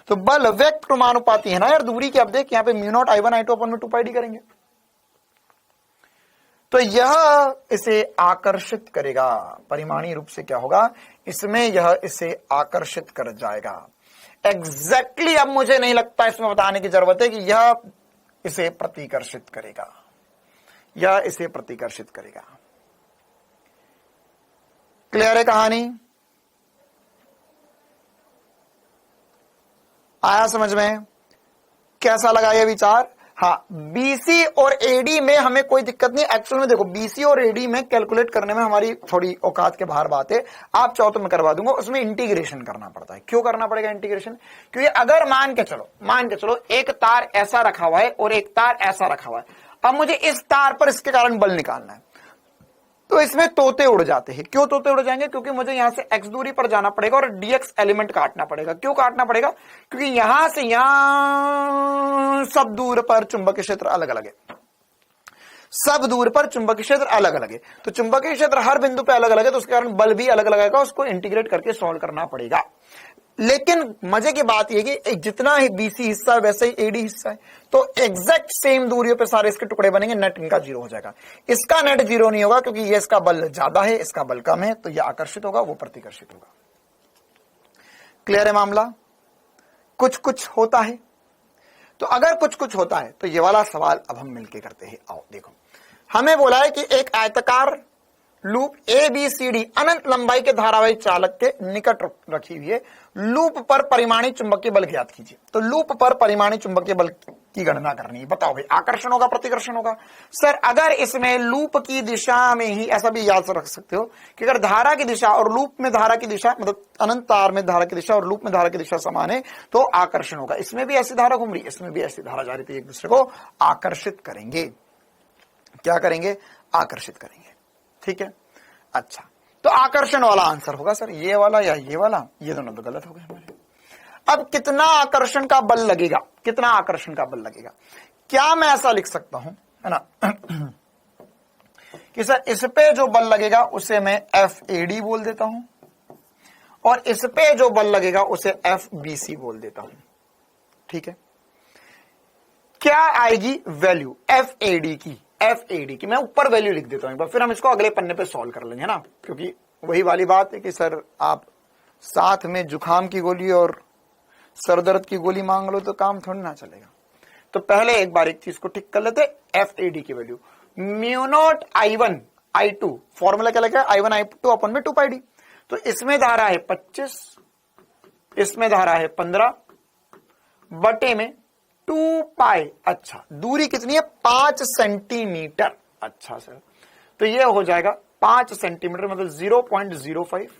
तो बल व्यक्त क्रमानुपाती है ना यार दूरी की। अब देख यहां पे mu naught I1 I2 upon में 2 पाई डी करेंगे, तो यह इसे आकर्षित करेगा। परिमाणी रूप से क्या होगा, इसमें यह इसे आकर्षित कर जाएगा। एग्जैक्टली अब मुझे नहीं लगता इसमें बताने की जरूरत है कि यह इसे प्रतिकर्षित करेगा, यह इसे प्रतिकर्षित करेगा। क्लियर है कहानी? आया समझ में? कैसा लगा यह विचार? हाँ, BC और AD में हमें कोई दिक्कत नहीं। एक्चुअल में देखो, BC और AD में कैलकुलेट करने में हमारी थोड़ी औकात के बाहर बात है। आप चाहो तो मैं करवा दूंगा, उसमें इंटीग्रेशन करना पड़ता है। क्यों करना पड़ेगा इंटीग्रेशन? क्योंकि अगर मान के चलो एक तार ऐसा रखा हुआ है और एक तार ऐसा रखा हुआ है। अब मुझे इस तार पर इसके कारण बल निकालना है, तो इसमें तोते उड़ जाते हैं। क्यों तोते उड़ जाएंगे? क्योंकि मुझे यहां से x दूरी पर जाना पड़ेगा और dx एलिमेंट काटना पड़ेगा। क्यों काटना पड़ेगा? क्योंकि यहां से यहां सब दूर पर चुंबकीय क्षेत्र अलग अलग है, सब दूर पर चुंबकीय क्षेत्र अलग अलग है। तो चुंबकीय क्षेत्र हर बिंदु पे अलग अलग है, तो उसके कारण बल भी अलग अलग आएगा। उसको इंटीग्रेट करके सॉल्व करना पड़ेगा। लेकिन मजे की बात यह कि जितना ही BC हिस्सा है वैसे ही AD हिस्सा है, तो एग्जैक्ट सेम दूरियों पे सारे इसके टुकड़े बनेंगे, नेट इनका 0 हो जाएगा। इसका नेट 0 नहीं होगा क्योंकि ये इसका बल ज्यादा है, इसका बल कम है, तो यह आकर्षित होगा, वो प्रतिकर्षित होगा। क्लियर है मामला? कुछ कुछ होता है। तो अगर कुछ कुछ होता है तो ये वाला सवाल अब हम मिलके करते हैं। आओ देखो, हमें बोला है कि एक आयताकार लूप ABCD अनंत लंबाई के धारावाहिक चालक के निकट रखी हुई है। लूप पर परिमाणी चुंबकीय बल ज्ञात कीजिए। तो लूप पर परिमाणी चुंबकीय बल की गणना करनी है। बताओ भाई, आकर्षण होगा प्रतिकर्षण होगा? सर अगर इसमें लूप की दिशा में ही, ऐसा भी याद रख सकते हो कि अगर धारा की दिशा और लूप में धारा की दिशा, मतलब अनंत तार में धारा की दिशा और लूप में धारा की दिशा समान है, तो आकर्षण होगा। इसमें भी ऐसी धारा घूम रही, इसमें भी ऐसी धारा जा रही थी, एक दूसरे को आकर्षित करेंगे। क्या करेंगे? आकर्षित करेंगे। ठीक है, अच्छा, तो आकर्षण वाला आंसर होगा सर ये वाला या ये वाला? ये दोनों तो गलत हो गए हमारे। अब कितना आकर्षण का बल लगेगा, कितना आकर्षण का बल लगेगा? क्या मैं ऐसा लिख सकता हूं, है ना, कि सर इस पे जो बल लगेगा उसे मैं FAD बोल देता हूं और इस पे जो बल लगेगा उसे FBC बोल देता हूं। ठीक है, क्या आएगी वैल्यू FAD की? मैं ऊपर वैल्यू लिख देता हूं एक बार, फिर हम इसको अगले पन्ने पे सॉल्व कर लेंगे ना, क्योंकि वही वाली बात है कि सर आप साथ में जुखाम की गोली और सरदर्द की गोली मांग लो तो काम थोड़ी ना चलेगा। तो पहले एक बार एक चीज को टिक कर लेते। FAD की value mu naught I1 I2, formula क्या लगा? I1 I2 अपॉन में 2 पाई डी। तो इसमें धारा है 25, इसमें धारा है 15 बटे में 2 पाई। अच्छा, दूरी कितनी है? 5 सेंटीमीटर। अच्छा सर, तो ये हो जाएगा 5 सेंटीमीटर मतलब 0.05।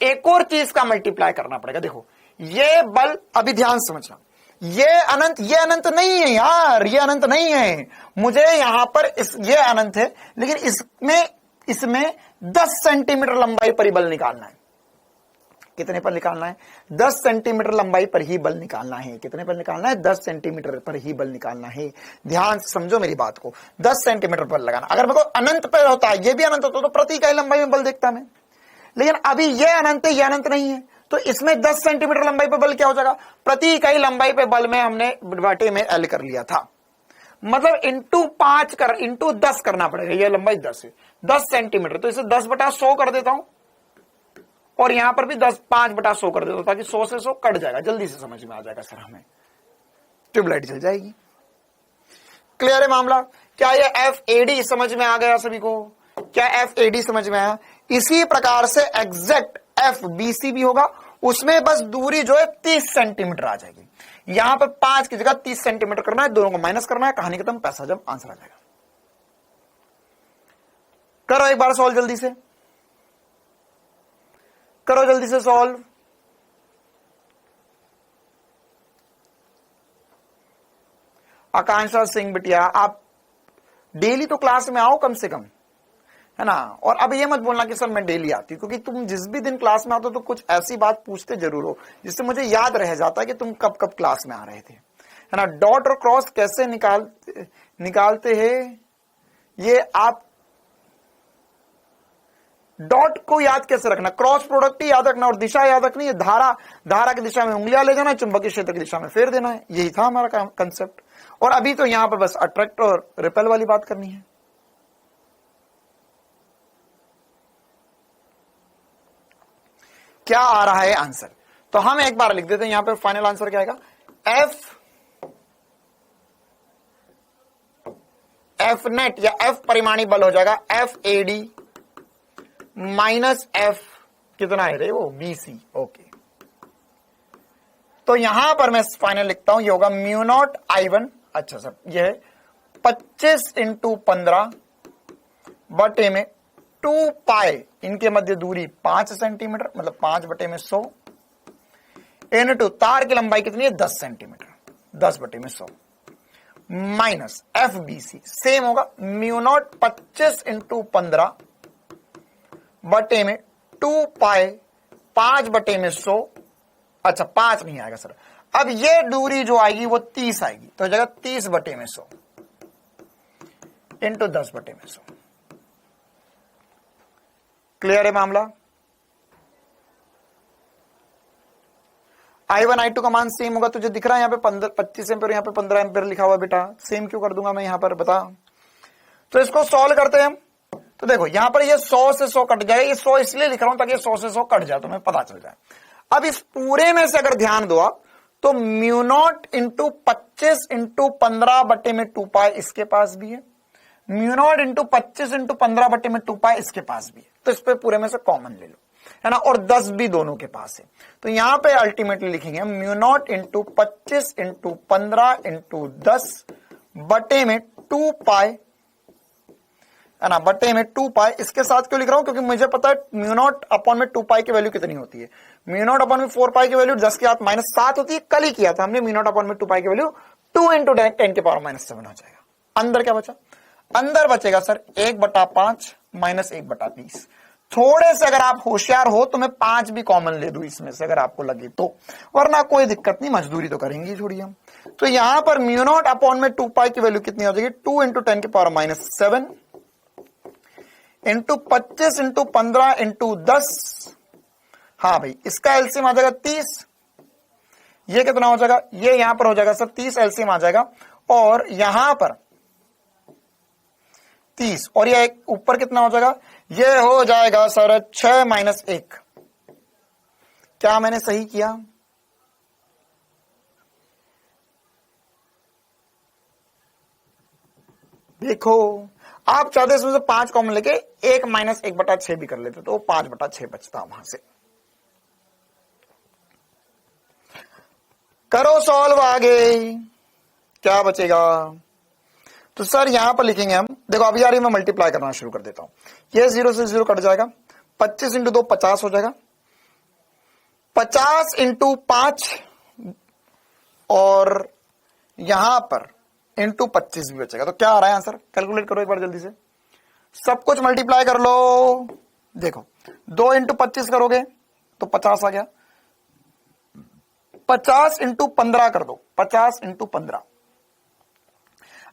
एक और चीज का मल्टीप्लाई करना पड़ेगा। देखो ये बल, अभी ध्यान समझना, ये अनंत नहीं है यार, ये अनंत नहीं है। मुझे यहां पर ये अनंत है, लेकिन इसमें इसमें 10 सेंटीमीटर लंबाई पर ही बल निकालना है। कितने पर निकालना है? 10 सेंटीमीटर लंबाई पर ही बल निकालना है। कितने पर निकालना है? 10 सेंटीमीटर पर ही बल निकालना है। ध्यान से समझो मेरी बात को, 10 सेंटीमीटर पर लगाना। अगर मेरे को अनंत पर होता है, ये भी अनंत होता तो प्रति इकाई लंबाई में बल देखता मैं, लेकिन अभी ये अनंत है, ये अनंत नहीं है, तो इसमें 10 सेंटीमीटर लंबाई पर बल क्या हो जाएगा? प्रति इकाई लंबाई पे बल में हमने बटे में L कर लिया था, मतलब इंटू 5 कर इंटू 10 करना पड़ेगा। ये लंबाई 10 है, 10 सेंटीमीटर, तो इसे 10/100 कर देता हूं, और यहां पर भी 5/100 कर देता हूं, ताकि 100 से 100 कट जाएगा, जल्दी से समझ में आ जाएगा सर, हमें ट्यूबलाइट जल जाएगी। क्लियर है मामला? क्या ये FAD समझ में आ गया सभी को? क्या FAD समझ में आया? इसी प्रकार से एग्जैक्ट FBC भी होगा, उसमें बस दूरी जो है 30 सेंटीमीटर आ जाएगी। यहां पर 5 की जगह 30 सेंटीमीटर करना है, दोनों को माइनस करना है, कहानी खत्म, पैसा जब आंसर आ जाएगा। करो एक बार सॉल्व, जल्दी से करो, जल्दी से सॉल्व। आकांक्षा सिंह बिटिया, आप डेली तो क्लास में आओ कम से कम, है ना। और अब ये मत बोलना कि सर मैं डेली आती हूं, क्योंकि तुम जिस भी दिन क्लास में आते हो तो कुछ ऐसी बात पूछते जरूर हो जिससे मुझे याद रह जाता है कि तुम कब कब क्लास में आ रहे थे, है ना। डॉट और क्रॉस कैसे निकालते हैं ये आप डॉट को याद कैसे रखना, क्रॉस प्रोडक्ट ही याद रखना, और दिशा याद रखनी है। धारा की दिशा में उंगलियां ले जाना है, चुंबकीय क्षेत्र की दिशा में फेर देना है, यही था हमारा कंसेप्ट। और अभी तो यहां पर बस अट्रैक्ट और रिपेल वाली बात करनी है। क्या आ रहा है आंसर? तो हम एक बार लिख देते हैं, यहां पे फाइनल आंसर क्या आएगा? एफ नेट या एफ परिमाणी बल हो जाएगा FAD माइनस F कितना है रे वो? BC। ओके, तो यहां पर मैं फाइनल लिखता हूं, ये होगा म्यू0 I1। अच्छा सर, ये है 25 × 15 बटे में 2 पाई, इनके मध्य दूरी 5 सेंटीमीटर, मतलब 5/100 इनटू तार की लंबाई कितनी है? 10 सेंटीमीटर, 10/100 माइनस FBC सेम होगा म्यू0 25 × 15 बटे में 2 पाई 5/100। अच्छा 5 नहीं आएगा सर, अब ये दूरी जो आएगी वो 30 आएगी, तो हो जाएगा 30/100 इंटू 10/100। क्लियर है मामला? I1 I2 का मान सेम होगा, तुझे दिख रहा है यहाँ पे 25 एम्पियर, यहाँ पे 15 एम्पियर लिखा हुआ बेटा, सेम क्यों कर दूंगा मैं यहाँ पर, बता। तो इसको सॉल्व करते हैं हम। तो देखो यहां पर ये 100 से 100 कट जाए, ये 100 इसलिए लिख रहा हूं ताकि 100 से 100 कट जाए, तुम्हें पता चल जाए। अब इस पूरे में से अगर ध्यान दो आप, तो म्यू0 × 25 × 15 बटे में 2 पाई इसके पास भी है, म्यू0 × 25 × 15 बटे में 2 पाई इसके पास भी है, तो इस पे पूरे में से कॉमन ले लो, है ना। और 10 भी दोनों के पास है, तो यहां पे अल्टीमेटली लिखेंगे म्यू0 × 25 × 15 × 10 बटे में 2 पाई, है ना, बटे में 2 पाई। इसके साथ क्यों लिख रहा हूं? क्योंकि मुझे पता है म्यू0/2 पाई की वैल्यू कितनी होती है। म्यू0/4 पाई की वैल्यू 10 की घात -7 होती है, कल ही किया था हमने। म्यू0/2 पाई की वैल्यू 2 × 10⁻⁻7 हो जाएगा। अंदर क्या बचा? अंदर बचेगा सर 1/5 माइनस 1/30। थोड़े से अगर आप होशियार हो तो मैं 5 भी कॉमन ले दूं इसमें से, अगर आपको लगे तो, वरना कोई दिक्कत नहीं, मजदूरी तो करेंगे छोड़िए हम। तो यहां पर म्यू0/2 पाई की वैल्यू कितनी हो जाएगी? 2 × 10⁻⁻7 इंटू 25 × 15 × 10। हाँ भाई, इसका एलसीएम आ जाएगा 30। ये कितना हो जाएगा? ये यहां पर हो जाएगा सर 30 एलसीएम आ जाएगा, और यहां पर 30, और ये ऊपर कितना हो जाएगा? ये हो जाएगा सर 6 - 1। क्या मैंने सही किया? देखो, आप चाहते इसमें से 5 कॉमन लेके 1 - 1/6 भी कर लेते, तो 5/6 बचता वहां से। करो सॉल्व आगे, क्या बचेगा? तो सर यहां पर लिखेंगे हम, देखो अभी यार मैं मल्टीप्लाई करना शुरू कर देता हूं। ये 0 से 0 कट जाएगा, 25 × 2 50 हो जाएगा, 50 × 5, और यहां पर इंटू 25 भी बचेगा। तो क्या आ रहा है आंसर? कैलकुलेट करो एक बार जल्दी से। सब कुछ मल्टीप्लाई कर लो। देखो 2 इंटू 25 करोगे तो 50 आ गया, 50 इंटू 15 कर दो, 50 इंटू 15।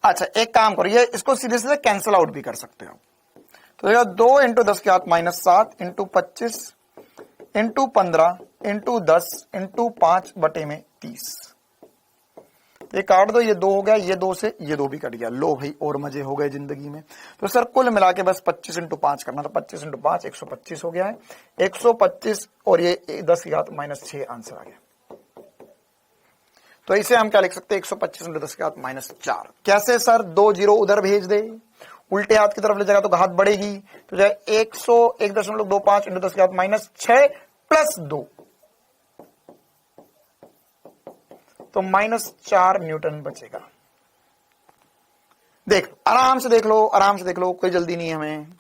अच्छा एक काम करो, ये इसको सीधे सीधे कैंसिल आउट भी कर सकते हो। तो देखो 2 इंटू 10 की घात -7 इंटू 25 इंटू 15 इंटू 10 इंटू 5 बटे में 30। ये काट दो, ये 2 हो गया, ये 2 से ये 2 भी कट गया। लो भाई और मजे हो गए जिंदगी में। तो सर कुल मिला के बस 25 इंटू 5 करना, तो 25 इंटू 5 125 हो गया है, 125 और ये 10 की घात -6 आंसर आ गया। तो इसे हम क्या लिख सकते हैं, 125 इंटू 10 की घात -4। कैसे सर, 2 जीरो उधर भेज दे, उल्टे हाथ की तरफ ले जाएगा तो घात बढ़ेगी, तो जाए 101.25 इंटू 10 की घात -6 प्लस 2, तो -4 न्यूटन बचेगा। देख लो, आराम से देख लो, आराम से देख लो, कोई जल्दी नहीं है हमें।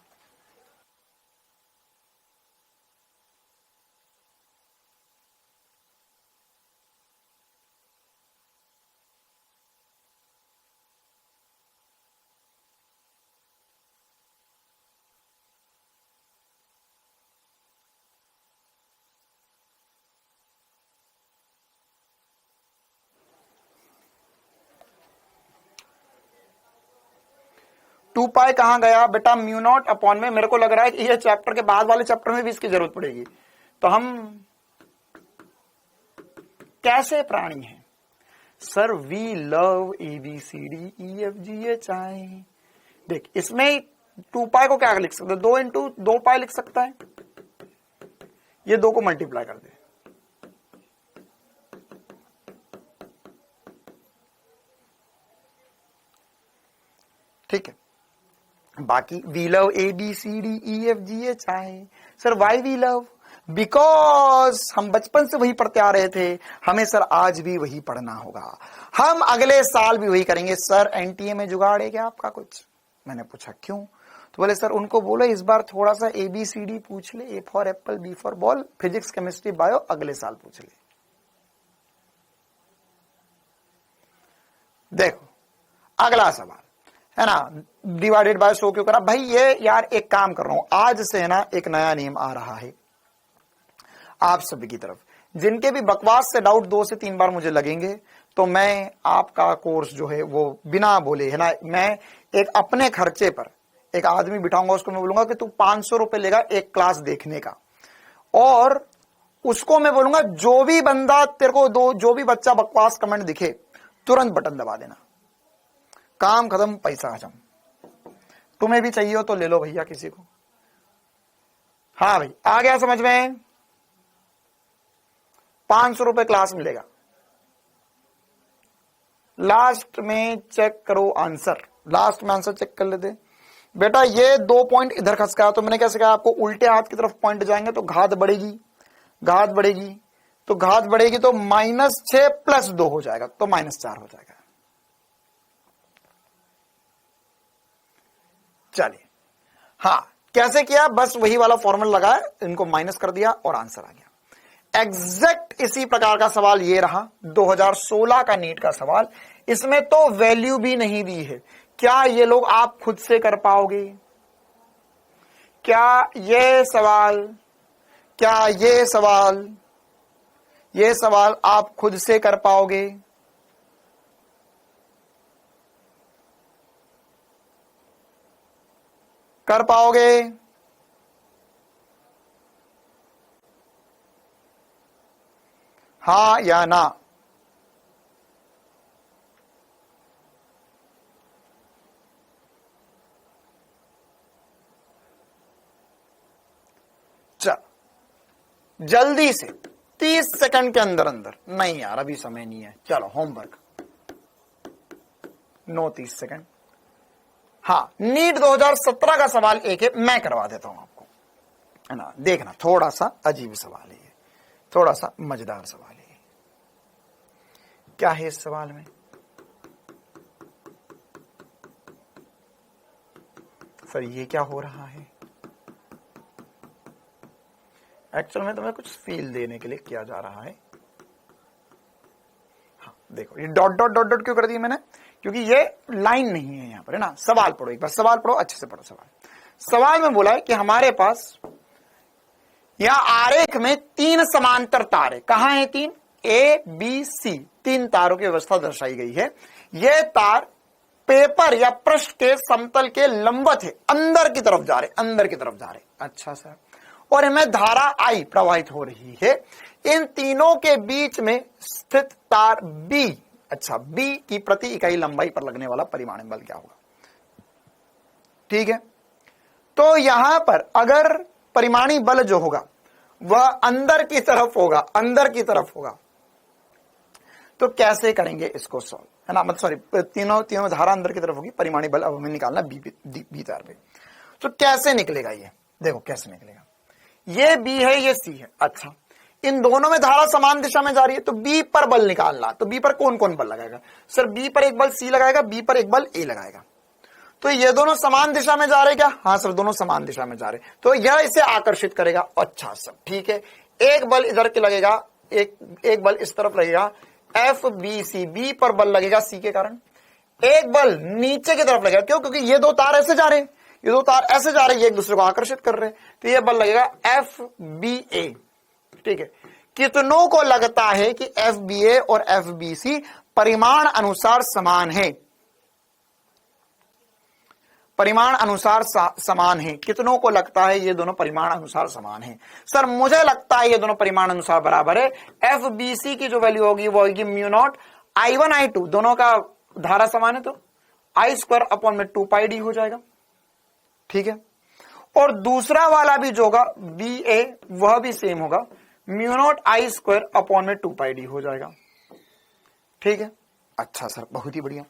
टू पाई कहां गया बेटा, म्यू नॉट अपॉन में। मेरे को लग रहा है कि ये चैप्टर के बाद वाले चैप्टर में भी इसकी जरूरत पड़ेगी। तो हम कैसे प्राणी हैं sir, we love ABCD EFG HI। देख इसमें 2 पाई को क्या लिख सकते हैं, 2 इंटू 2 पाई लिख सकता है, ये 2 को मल्टीप्लाई कर दे, ठीक है। बाकी we love ABCD EFG HI। Sir why we love, because हम बचपन से वही पढ़ते आ रहे थे, हमें सर आज भी वही पढ़ना होगा, हम अगले साल भी वही करेंगे। सर NTA में जुगाड़ है क्या आपका कुछ? मैंने पूछा क्यों, तो बोले सर उनको बोलो इस बार थोड़ा सा ABCD पूछ ले, A for Apple, B for ball, physics chemistry bio अगले साल पूछ ले। देखो अगला सवाल है ना, डिवाइडेड बाय 100 क्यों करा भाई? ये यार एक काम कर रहा हूं, आज से है ना एक नया नियम आ रहा है आप सभी की तरफ। जिनके भी बकवास से डाउट 2 से 3 बार मुझे लगेंगे तो मैं आपका कोर्स जो है वो बिना बोले है ना, मैं एक अपने खर्चे पर एक आदमी बिठाऊंगा, उसको मैं बोलूंगा कि तू 500 रुपए लेगा एक क्लास देखने का, और उसको मैं बोलूंगा जो भी बंदा तेरे को जो भी बच्चा बकवास कमेंट दिखे तुरंत बटन दबा देना, काम खत्म पैसा हजम। तुम्हें भी चाहिए हो तो ले लो भैया किसी को। हाँ भाई आ गया समझ में, 500 रुपए क्लास मिलेगा। लास्ट में चेक करो आंसर, लास्ट में आंसर चेक कर लेते बेटा। ये 2 पॉइंट इधर खस गया, तो मैंने कैसे कहा आपको, उल्टे हाथ की तरफ पॉइंट जाएंगे तो घात बढ़ेगी, घात बढ़ेगी तो घात बढ़ेगी तो -6 प्लस 2 हो जाएगा, तो -4 हो जाएगा। चलिए हाँ कैसे किया, बस वही वाला फॉर्मूला लगाया, इनको माइनस कर दिया और आंसर आ गया। एग्जैक्ट इसी प्रकार का सवाल ये रहा 2016 का नीट का सवाल, इसमें तो वैल्यू भी नहीं दी है। क्या ये लोग आप खुद से कर पाओगे? क्या ये सवाल आप खुद से कर पाओगे? कर पाओगे? हाँ या ना? चल जल्दी से 30 सेकंड के अंदर अंदर, नहीं यार अभी समय नहीं है, चलो होमवर्क, नो 30 सेकंड। हाँ नीट 2017 का सवाल एक है, मैं करवा देता हूं आपको, है ना, देखना थोड़ा सा अजीब सवाल है, थोड़ा सा मजेदार सवाल है। क्या है इस सवाल में? सर ये क्या हो रहा है? एक्चुअल में तुम्हें कुछ फील देने के लिए किया जा रहा है। हाँ देखो ये डॉट डॉट डॉट डॉट क्यों कर दिया मैंने, क्योंकि ये लाइन नहीं है यहां पर, है ना। सवाल पढ़ो, एक बार सवाल पढ़ो, अच्छे से पढ़ो सवाल। सवाल में बोला है कि हमारे पास यहां आरेख में 3 समांतर तार है। कहां है 3? ए बी सी, 3 तारों की व्यवस्था दर्शाई गई है। ये तार पेपर या पृष्ठ के समतल के लंबवत है, अंदर की तरफ जा रहे, अंदर की तरफ जा रहे। अच्छा सर, और इनमें धारा आई प्रवाहित हो रही है। इन तीनों के बीच में स्थित तार बी, अच्छा बी की प्रति इकाई लंबाई पर लगने वाला परिमाणी बल क्या होगा? ठीक है, तो यहां पर अगर परिमाणी बल जो होगा वह अंदर की तरफ होगा, अंदर की तरफ होगा, तो कैसे करेंगे इसको सॉल्व, है ना? मतलब सॉरी, तीनों धारा अंदर की तरफ होगी, परिमाणी बल अब हमें निकालना बी तार पे। तो कैसे निकलेगा ये? देखो कैसे निकलेगा। ये बी है, ये सी है। अच्छा, इन दोनों में धारा समान दिशा में जा रही है, तो बी पर बल निकालना। तो बी पर कौन कौन बल लगाएगा? सर बी पर एक बल सी लगाएगा, बी पर एक बल ए लगाएगा। तो ये दोनों समान दिशा में जा रहे क्या? हाँ सर, दोनों समान दिशा में जा रहे, तो यह इसे आकर्षित करेगा। अच्छा सर ठीक है, एक बल इधर के लगेगा, एक बल इस तरफ लगेगा, एफ बी सी, बी पर बल लगेगा सी के कारण। एक बल नीचे की तरफ लगेगा, क्यों? क्योंकि ये दो तार ऐसे जा रहे हैं, ये दो तार ऐसे जा रहे हैं, ये एक दूसरे को आकर्षित कर रहे हैं, तो ये बल लगेगा एफ बी ए। ठीक है, कितनों को लगता है कि एफ बी ए और एफ बी सी परिमाण अनुसार समान है? परिमाण अनुसार समान है। कितनों को लगता है ये दोनों परिमाण अनुसार समान है? सर मुझे लगता है ये दोनों परिमाण अनुसार बराबर है। एफ बी सी की जो वैल्यू होगी वो होगी म्यू नॉट I1 I2, दोनों का धारा समान है, तो I² अपॉन में 2 पाई डी हो जाएगा। ठीक है, और दूसरा वाला भी जो होगा बी ए, वह भी सेम होगा, म्यू नॉट I² अपॉन में 2 पाई डी हो जाएगा। ठीक है, अच्छा सर, बहुत ही बढ़िया।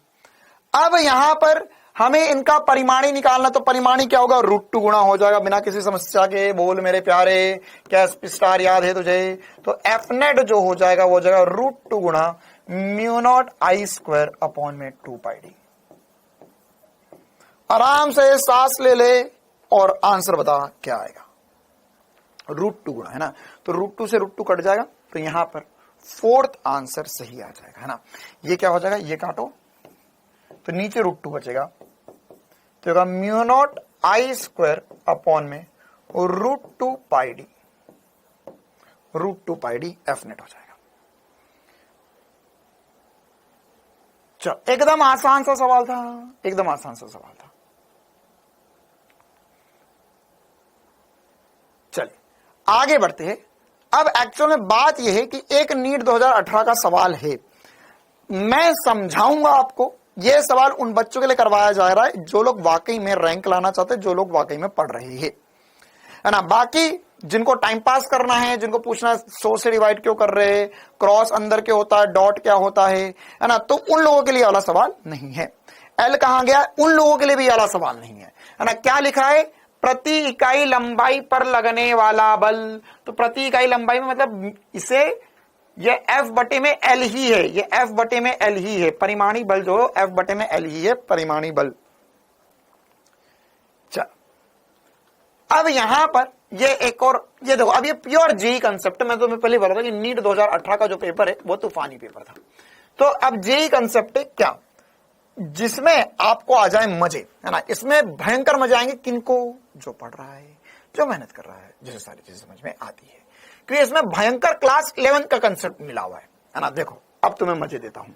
अब यहां पर हमें इनका परिमाणी निकालना, तो परिमाणी क्या होगा? √2 गुणा हो जाएगा बिना किसी समस्या के। बोल मेरे प्यारे, क्या स्टार याद है तुझे? तो एफ नेट जो हो जाएगा वो हो जाएगा √2 गुणा म्यू नॉट I² अपॉन में 2 पाई डी। आराम से सांस ले ले और आंसर बता क्या आएगा। √2 गुणा, है ना? तो √2 से √2 कट जाएगा, तो यहां पर 4th आंसर सही आ जाएगा, है ना? ये क्या हो जाएगा? ये काटो तो नीचे √2 बचेगा, तो होगा म्यू नॉट I² अपॉन में √2 pi D, √2 pi D F net हो जाएगा। चलो, एकदम आसान सा सवाल था, एकदम आसान सा सवाल था। चलिए आगे बढ़ते हैं। अब एक्चुअल में बात यह है कि एक नीट 2018 का सवाल है, मैं समझाऊंगा आपको। यह सवाल उन बच्चों के लिए करवाया जा रहा है जो लोग वाकई में रैंक लाना चाहते हैं, जो लोग वाकई में पढ़ रहे हैं, है ना? बाकी जिनको टाइम पास करना है, जिनको पूछना 100 से डिवाइड क्यों कर रहे हैं, क्रॉस अंदर क्या होता है, डॉट क्या होता है ना, तो उन लोगों के लिए वाला सवाल नहीं है। एल कहां गया? उन लोगों के लिए भी वाला सवाल नहीं है ना? क्या लिखा है? प्रति इकाई लंबाई पर लगने वाला बल। तो प्रति इकाई लंबाई में मतलब इसे, ये एफ बटे में एल ही है, ये एफ बटे में एल ही है, परिमाणी बल जो एफ बटे में एल ही है, परिमाणी बल। चल अब यहां पर ये एक और, ये देखो, अब ये प्योर जेई कंसेप्ट, मैं तुम्हें पहले बोला था कि नीट 2018 का जो पेपर है वो तूफानी पेपर था। तो अब जेई कंसेप्ट है क्या? जिसमें आपको आ जाए मजे, है ना? इसमें भयंकर मजे आएंगे किनको? जो पढ़ रहा है, जो मेहनत कर रहा है, जिसे सारी चीजें समझ में आती है, क्योंकि इसमें भयंकर क्लास 11 का कंसेप्ट मिला हुआ है ना? देखो अब तुम्हें मजे देता हूं,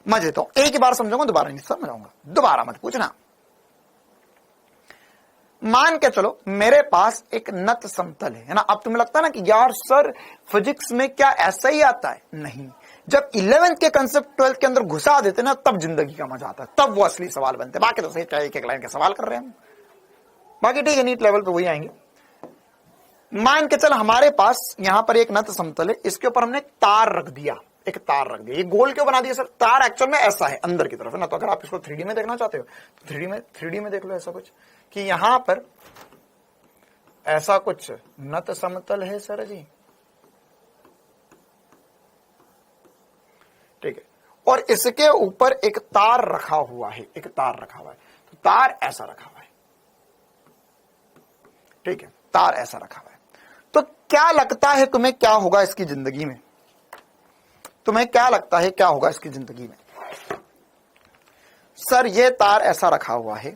मजे तो एक ही बार समझाऊंगा, दोबारा नहीं समझाऊंगा, दोबारा मत पूछना। मान के चलो मेरे पास एक नत समतल है ना? अब तुम्हें लगता है ना कि यार सर फिजिक्स में क्या ऐसा ही आता है? नहीं, जब 11th के कंसेप्ट 12th के अंदर घुसा देते ना, तब जिंदगी का मजा आता है, तब वो असली सवाल बनते। बाकी तो सही, एक एक लाइन के सवाल कर रहे हैं हम, बाकी ठीक है, नीट लेवल पे वही आएंगे। मान के चल हमारे पास यहां पर एक नत समतल है, इसके ऊपर हमने तार रख दिया, एक तार रख दिया। ये गोल क्यों बना दिया सर? तार एक्चुअल में ऐसा है अंदर की तरफ, है ना? तो अगर आप इसको 3D में देखना चाहते हो तो 3D में देख लो ऐसा कुछ, कि यहां पर ऐसा कुछ नत समतल है सर जी, ठीक है, और इसके ऊपर एक तार रखा हुआ है, एक तार रखा हुआ है, तो तार ऐसा रखा हुआ है, ठीक है, तार ऐसा रखा हुआ है। तो क्या लगता है तुम्हें क्या होगा इसकी जिंदगी में? तुम्हें क्या लगता है क्या होगा इसकी जिंदगी में? सर ये तार ऐसा रखा हुआ है,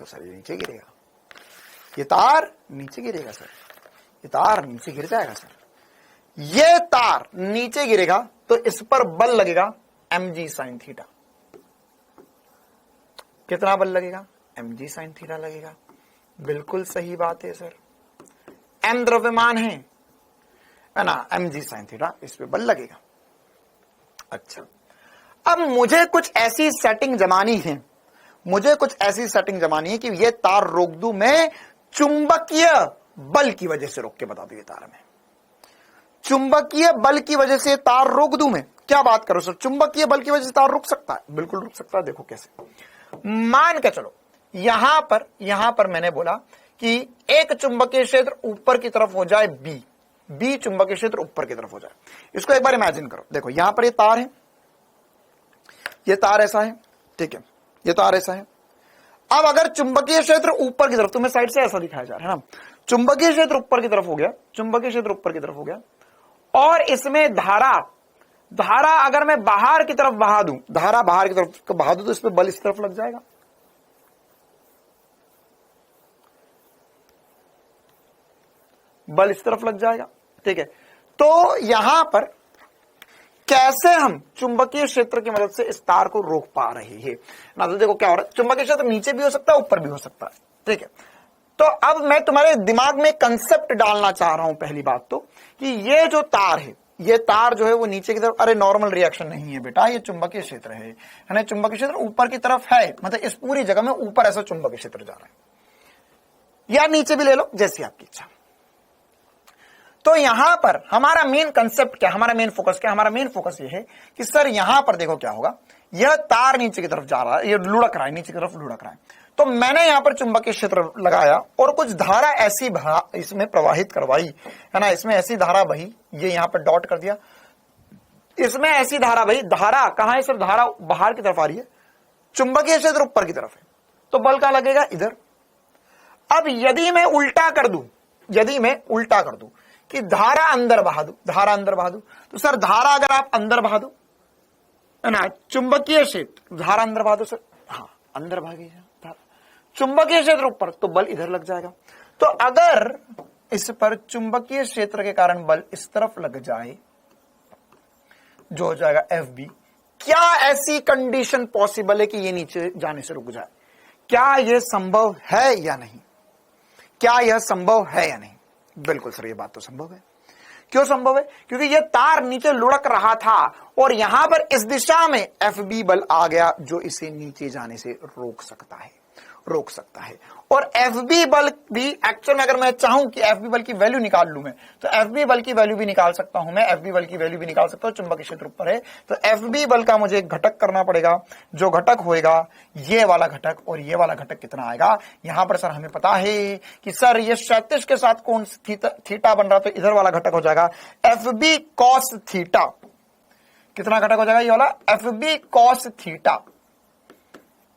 तो सर ये नीचे गिरेगा, ये तार नीचे गिरेगा सर, ये तार नीचे गिर जाएगा सर, ये तार नीचे गिरेगा तो इस पर बल लगेगा mg sin थीटा। कितना बल लगेगा? mg sin थीटा लगेगा। बिल्कुल सही बात है सर, m द्रव्यमान है ना, mg sin थीटा, इस पे बल लगेगा। अच्छा, अब मुझे कुछ ऐसी सेटिंग जमानी है, मुझे कुछ ऐसी सेटिंग जमानी है कि ये तार रोक दूं मैं चुंबकीय बल की वजह से, रोक के बता दू ये तार में चुंबकीय बल की वजह से तार रोक दूं मैं। क्या बात करो सर, चुंबकीय बल की वजह से तार रुक सकता है? बिल्कुल रुक सकता है। देखो कैसे, मान के चलो यहां पर मैंने बोला कि एक चुंबकीय क्षेत्र ऊपर की तरफ हो जाए बी चुंबकीय क्षेत्र ऊपर की तरफ हो जाए। इसको एक बार इमेजिन करो, देखो यहां पर ये तार है, ये तार ऐसा है, ठीक है, ये तार ऐसा है। अब अगर चुंबकीय क्षेत्र ऊपर की तरफ, तुम्हें साइड से ऐसा दिखाया जा रहा है ना, चुंबकीय क्षेत्र ऊपर की तरफ हो गया, चुंबकीय क्षेत्र ऊपर की तरफ हो गया, और इसमें धारा अगर मैं बाहर की तरफ बहा दूं, धारा बाहर की तरफ बहा दूं तो इसमें बल इस तरफ लग जाएगा, बल इस तरफ लग जाएगा, ठीक है। तो यहां पर कैसे हम चुंबकीय क्षेत्र की मदद से इस तार को रोक पा रहे हैं ना, तो देखो क्या हो रहा है, चुंबकीय क्षेत्र नीचे भी हो सकता है, ऊपर भी हो सकता है, ठीक है। तो अब मैं तुम्हारे दिमाग में कंसेप्ट डालना चाह रहा हूं, पहली बात तो कि ये जो तार है, ये तार जो है वो नीचे की तरफ, अरे नॉर्मल रिएक्शन नहीं है बेटा, ये चुंबकीय क्षेत्र है ना, चुंबकीय क्षेत्र ऊपर की तरफ है, मतलब इस पूरी जगह में ऊपर ऐसा चुंबकीय क्षेत्र जा रहा है, या नीचे भी ले लो जैसी आपकी इच्छा। तो यहां पर हमारा मेन कंसेप्ट क्या, हमारा मेन फोकस क्या, हमारा मेन फोकस ये है कि सर यहां पर देखो क्या होगा, यह तार नीचे की तरफ जा रहा है, ये लुढ़क रहा है, नीचे की तरफ लुढ़क रहा है, तो मैंने यहां पर चुंबकीय क्षेत्र लगाया और कुछ धारा ऐसी इसमें प्रवाहित करवाई है ना, इसमें ऐसी धारा बही, ये यहां पर डॉट कर दिया, इसमें ऐसी धारा बही, धारा कहां है सर, धारा बाहर की तरफ आ रही है, चुंबकीय क्षेत्र ऊपर की तरफ है, तो बल का लगेगा इधर। अब यदि मैं उल्टा कर दूं कि धारा अंदर बहा दूं, तो सर धारा अगर आप अंदर बहा दो है ना, चुंबकीय क्षेत्र, धारा अंदर बहा दो सर, हाँ अंदर भागी धारा, चुंबकीय क्षेत्र ऊपर, तो बल इधर लग जाएगा। तो अगर इस पर चुंबकीय क्षेत्र के कारण बल इस तरफ लग जाए, जो हो जाएगा FB, क्या ऐसी कंडीशन पॉसिबल है कि ये नीचे जाने से रुक जाए? क्या यह संभव है या नहीं? क्या यह संभव है या नहीं? बिल्कुल सर, ये बात तो संभव है। क्यों संभव है? क्योंकि ये तार नीचे लुढ़क रहा था और यहां पर इस दिशा में FB बल आ गया जो इसे नीचे जाने से रोक सकता है। और FB बल भी एक्चुअल में, अगर मैं चाहूं कि FB बल की वैल्यू निकाल लूं मैं, तो FB बल की वैल्यू भी निकाल सकता हूं मैं, FB बल की वैल्यू भी निकाल सकता हूं, चुंबकीय क्षेत्र ऊपर है, तो FB बल का मुझे एक घटक करना पड़ेगा, जो घटक होएगा ये वाला घटक, और ये वाला घटक कितना आएगा, यहां पर सर हमें पता है कि सर ये क्षैतिज के साथ कौन थीटा बन रहा, तो इधर वाला घटक हो जाएगा FB cos थीटा। कितना घटक हो जाएगा ये वाला? FB cos theta,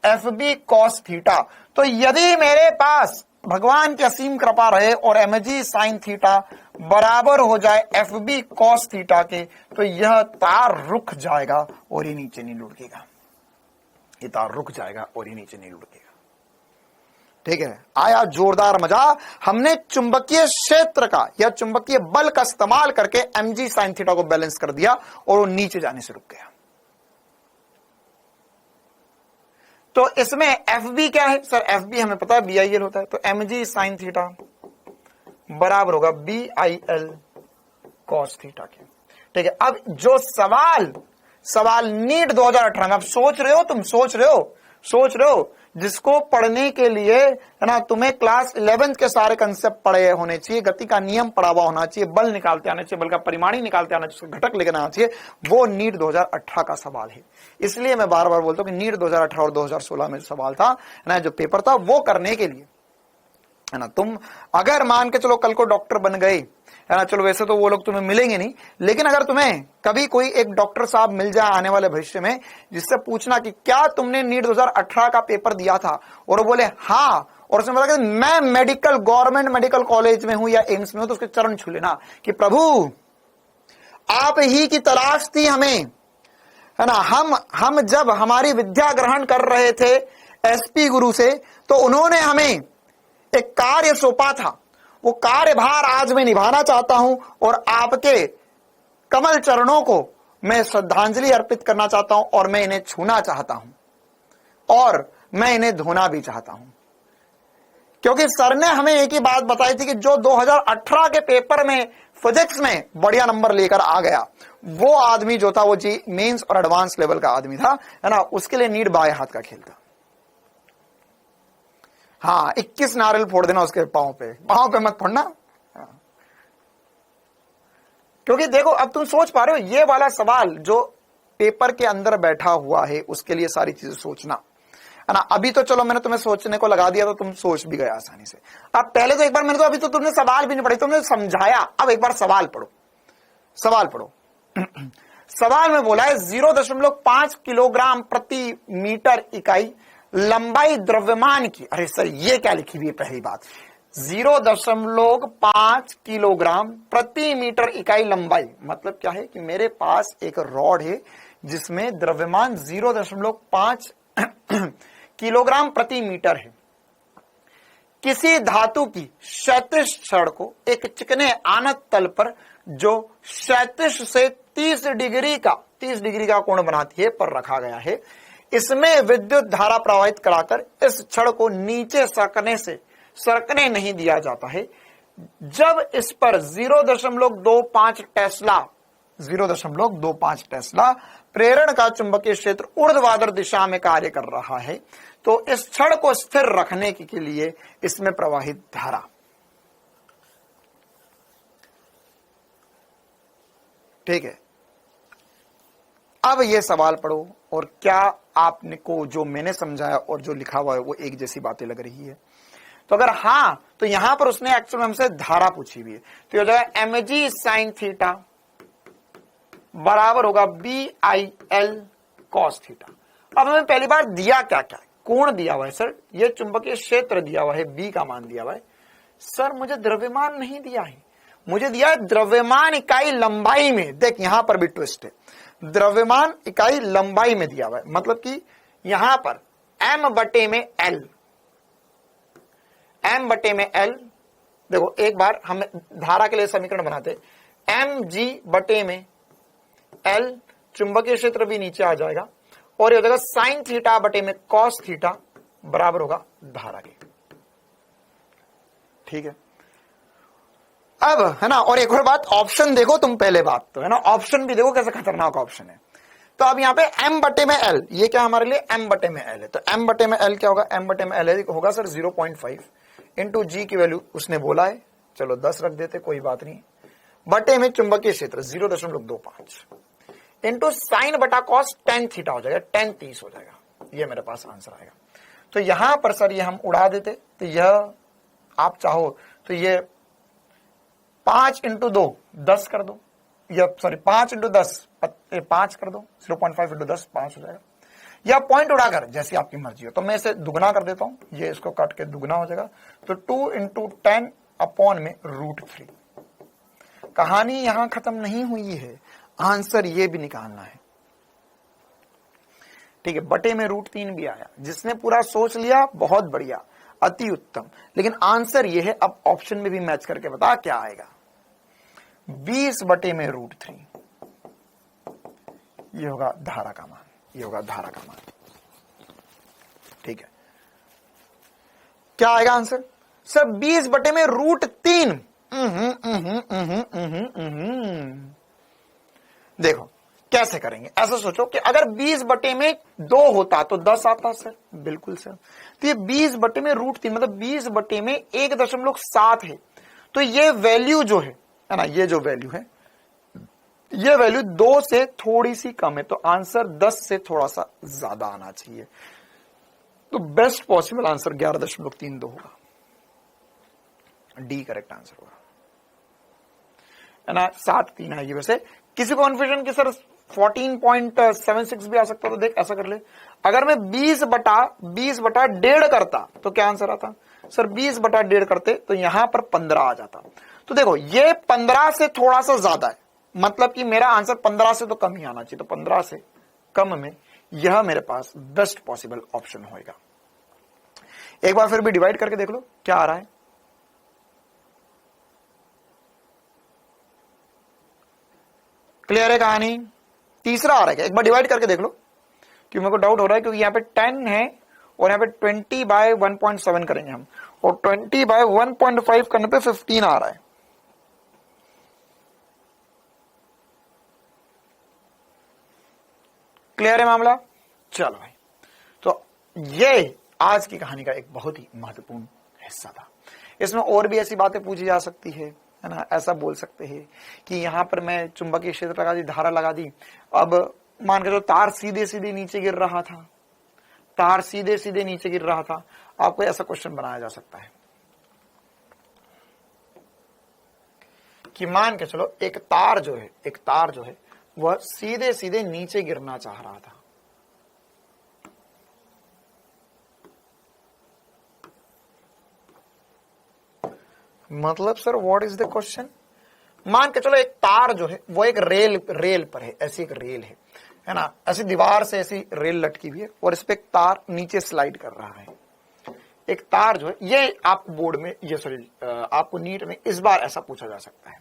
FB cos theta. तो यदि मेरे पास भगवान की असीम कृपा रहे और mg sin थीटा बराबर हो जाए FB cos थीटा के, तो यह तार रुक जाएगा और ये नीचे नहीं लुढ़केगा, ये तार रुक जाएगा और ये नीचे नहीं लुढ़केगा। ठीक है, आया जोरदार मजा। हमने चुंबकीय क्षेत्र का या चुंबकीय बल का इस्तेमाल करके mg sin थीटा को बैलेंस कर दिया और वो नीचे जाने से रुक गया। तो इसमें FB क्या है सर? FB हमें पता है BIL होता है, तो mg sin थीटा बराबर होगा BIL cos थीटा के। ठीक है, अब जो सवाल नीट 2018 में आप सोच रहे हो जिसको पढ़ने के लिए है ना, तुम्हें क्लास 11th के सारे कंसेप्ट पढ़े होने चाहिए, गति का नियम पढ़ा हुआ होना चाहिए, बल निकालते आना चाहिए, बल का परिमाणी निकालते आना चाहिए, घटक लेकर आना चाहिए, वो नीट 2018 का सवाल है। इसलिए मैं बार बार बोलता हूं कि नीट 2018 और 2016 में सवाल था ना, जो पेपर था वो करने के लिए है ना। तुम अगर मान के चलो कल को डॉक्टर बन गए है ना, चलो वैसे तो वो लोग तुम्हें मिलेंगे नहीं, लेकिन अगर तुम्हें कभी कोई एक डॉक्टर साहब मिल जाए आने वाले भविष्य में, जिससे पूछना कि क्या तुमने नीट 2018 का पेपर दिया था, और वो बोले हाँ, और उसने बोला कि मैं गवर्नमेंट मेडिकल कॉलेज में हूं या एम्स में हूं, तो उसके चरण छू लेना कि प्रभु आप ही की तलाश थी हमें, है ना। हम जब हमारी विद्या ग्रहण कर रहे थे SP गुरु से, तो उन्होंने हमें एक कार्य सौंपा था, वो कार्यभार आज मैं निभाना चाहता हूं और आपके कमल चरणों को मैं श्रद्धांजलि अर्पित करना चाहता हूं और मैं इन्हें छूना चाहता हूं और मैं इन्हें धोना भी चाहता हूं। क्योंकि सर ने हमें एक ही बात बताई थी कि जो 2018 के पेपर में फिजिक्स में बढ़िया नंबर लेकर आ गया, वो आदमी जो था वो जी मेंस और एडवांस लेवल का आदमी था, है ना, उसके लिए नीड बाएं हाथ का खेल था। हाँ, 21 नारियल फोड़ देना उसके पांव पे मत फोड़ना। क्योंकि देखो, अब तुम सोच पा रहे हो, ये वाला सवाल जो पेपर के अंदर बैठा हुआ है उसके लिए सारी चीजें सोचना, है ना। अभी तो चलो मैंने तुम्हें सोचने को लगा दिया तो तुम सोच भी गए आसानी से। अब पहले तो एक बार मैंने तो अभी तो तुमने सवाल भी नहीं पढ़े, तुमने समझाया, अब एक बार सवाल पढ़ो। सवाल में बोला है 0.5 किलोग्राम प्रति मीटर इकाई लंबाई द्रव्यमान की। अरे सर, ये क्या लिखी हुई है? पहली बात, 0.5 किलोग्राम प्रति मीटर इकाई लंबाई, मतलब क्या है कि मेरे पास एक रॉड है जिसमें द्रव्यमान 0.5 किलोग्राम प्रति मीटर है। किसी धातु की क्षैतिज छड़ को एक चिकने आनत तल पर जो क्षैतिज से 30 डिग्री का कोण बनाती है पर रखा गया है। इसमें विद्युत धारा प्रवाहित कराकर इस छड़ को नीचे सरकने नहीं दिया जाता है। जब इस पर 0.25 टेस्ला प्रेरण का चुंबकीय क्षेत्र ऊर्ध्वाधर दिशा में कार्य कर रहा है, तो इस छड़ को स्थिर रखने के लिए इसमें प्रवाहित धारा। ठीक है, अब यह सवाल पढ़ो और क्या आपने को जो मैंने समझाया और जो लिखा हुआ है वो एक जैसी बातें लग रही है? तो अगर हां, तो यहां पर उसने एक्चुअल में हमसे धारा पूछी हुई है, तो हो जाएगा mg sin थीटा बराबर होगा BIL cos थीटा। अब हमें पहली बार दिया क्या क्या? कोण दिया हुआ है सर, ये चुंबकीय क्षेत्र दिया हुआ है, B का मान दिया हुआ है। सर मुझे द्रव्यमान नहीं दिया है, मुझे दिया है द्रव्यमान इकाई लंबाई में। देख यहां पर भी ट्विस्ट है, द्रव्यमान इकाई लंबाई में दिया हुआ है, मतलब कि यहां पर m बटे में L। देखो एक बार हम धारा के लिए समीकरण बनाते, mg बटे में L, चुंबकीय क्षेत्र भी नीचे आ जाएगा और ये हो जाएगा साइन थीटा बटे में कॉस थीटा बराबर होगा धारा के। ठीक है, अब है ना, और एक और बात, ऑप्शन देखो तुम, पहले बात तो है ना, ऑप्शन भी देखो कैसे खतरनाक ऑप्शन है। तो अब यहां पे m बटे में L, ये क्या हमारे लिए m बटे में L है, तो m बटे में L क्या होगा? m बटे में L होगा सर 0.5 इंटू जी की वैल्यू उसने बोला है, चलो 10 रख देते, कोई बात नहीं, बटे में चुंबकीय क्षेत्र 0.25 इंटू साइन बटा कॉस tan थीटा हो जाएगा, tan 30 हो जाएगा, ये मेरे पास आंसर आएगा। तो यहां पर सर ये हम उड़ा देते, तो यह आप चाहो तो ये 5 इंटू 2 10 कर दो, या सॉरी 5 इंटू 10 5 कर दो, 0.5 इंटू 10 5 हो जाएगा, या पॉइंट उड़ाकर जैसी आपकी मर्जी हो। तो मैं इसे दुगना कर देता हूं, ये इसको काट के दुगना हो जाएगा, तो 2 इंटू 10 अपॉन में √3। कहानी यहां खत्म नहीं हुई है, आंसर ये भी निकालना है। ठीक है, बटे में √3 भी आया, जिसने पूरा सोच लिया बहुत बढ़िया, अति उत्तम। लेकिन आंसर ये है, अब ऑप्शन में भी मैच करके बता क्या आएगा। 20 बटे में √3, ये होगा धारा का मान, ये होगा धारा का मान। ठीक है, क्या आएगा आंसर? सर 20 बटे में √3। देखो कैसे करेंगे, ऐसा सोचो कि अगर 20 बटे में 2 होता तो 10 आता सर, बिल्कुल सर। तो ये 20 बटे में √3 मतलब 20 बटे में 1.7 है, तो ये वैल्यू जो है ना, ये जो वैल्यू है, ये वैल्यू 2 से थोड़ी सी कम है, तो आंसर 10 से थोड़ा सा ज्यादा आना चाहिए। तो बेस्ट पॉसिबल आंसर 11.32 होगा, डी करेक्ट आंसर होगा, है ना। 7-3 है ये। वैसे किसी कॉन्फ्यूजन की सर 14.76 भी आ सकता, तो देख ऐसा कर ले, अगर मैं 20 बटा 1.5 करता तो क्या आंसर आता सर? 20 बटा 1.5 करते तो यहां पर 15 आ जाता। तो देखो ये 15 से थोड़ा सा ज्यादा है, मतलब कि मेरा आंसर 15 से तो कम ही आना चाहिए, तो 15 से कम में यह मेरे पास बेस्ट पॉसिबल ऑप्शन होगा। एक बार फिर भी डिवाइड करके देख लो क्या आ रहा है। क्लियर है कहानी? तीसरा आ रहा है क्या? एक बार डिवाइड करके देख लो, क्योंकि मेरे को डाउट हो रहा है, क्योंकि यहाँ पे 10 है और यहाँ पे 20/1.7 करेंगे हम, और 20/1.5 करने पे 15 आ रहा है। क्लियर है मामला? चलो भाई, तो ये आज की कहानी का एक बहुत ही महत्वपूर्ण हिस्सा था। इसमें और भी ऐसी बातें पूछी जा सकती है ना। ऐसा बोल सकते हैं कि यहां पर मैं चुंबकीय क्षेत्र लगा दी, धारा लगा दी, अब मान के चलो तार सीधे सीधे नीचे गिर रहा था, तार सीधे सीधे नीचे गिर रहा था, आपको ऐसा क्वेश्चन बनाया जा सकता है कि मान के चलो एक तार जो है वह सीधे सीधे नीचे गिरना चाह रहा था। मतलब sir what is the question? मान के चलो एक तार जो है वो एक रेल पर है, ऐसी एक रेल है ना, ऐसी दीवार से ऐसी रेल लटकी हुई है और इस पे एक तार नीचे स्लाइड कर रहा है। एक तार जो है, ये आप बोर्ड में, ये सॉरी आपको नीट में इस बार ऐसा पूछा जा सकता है,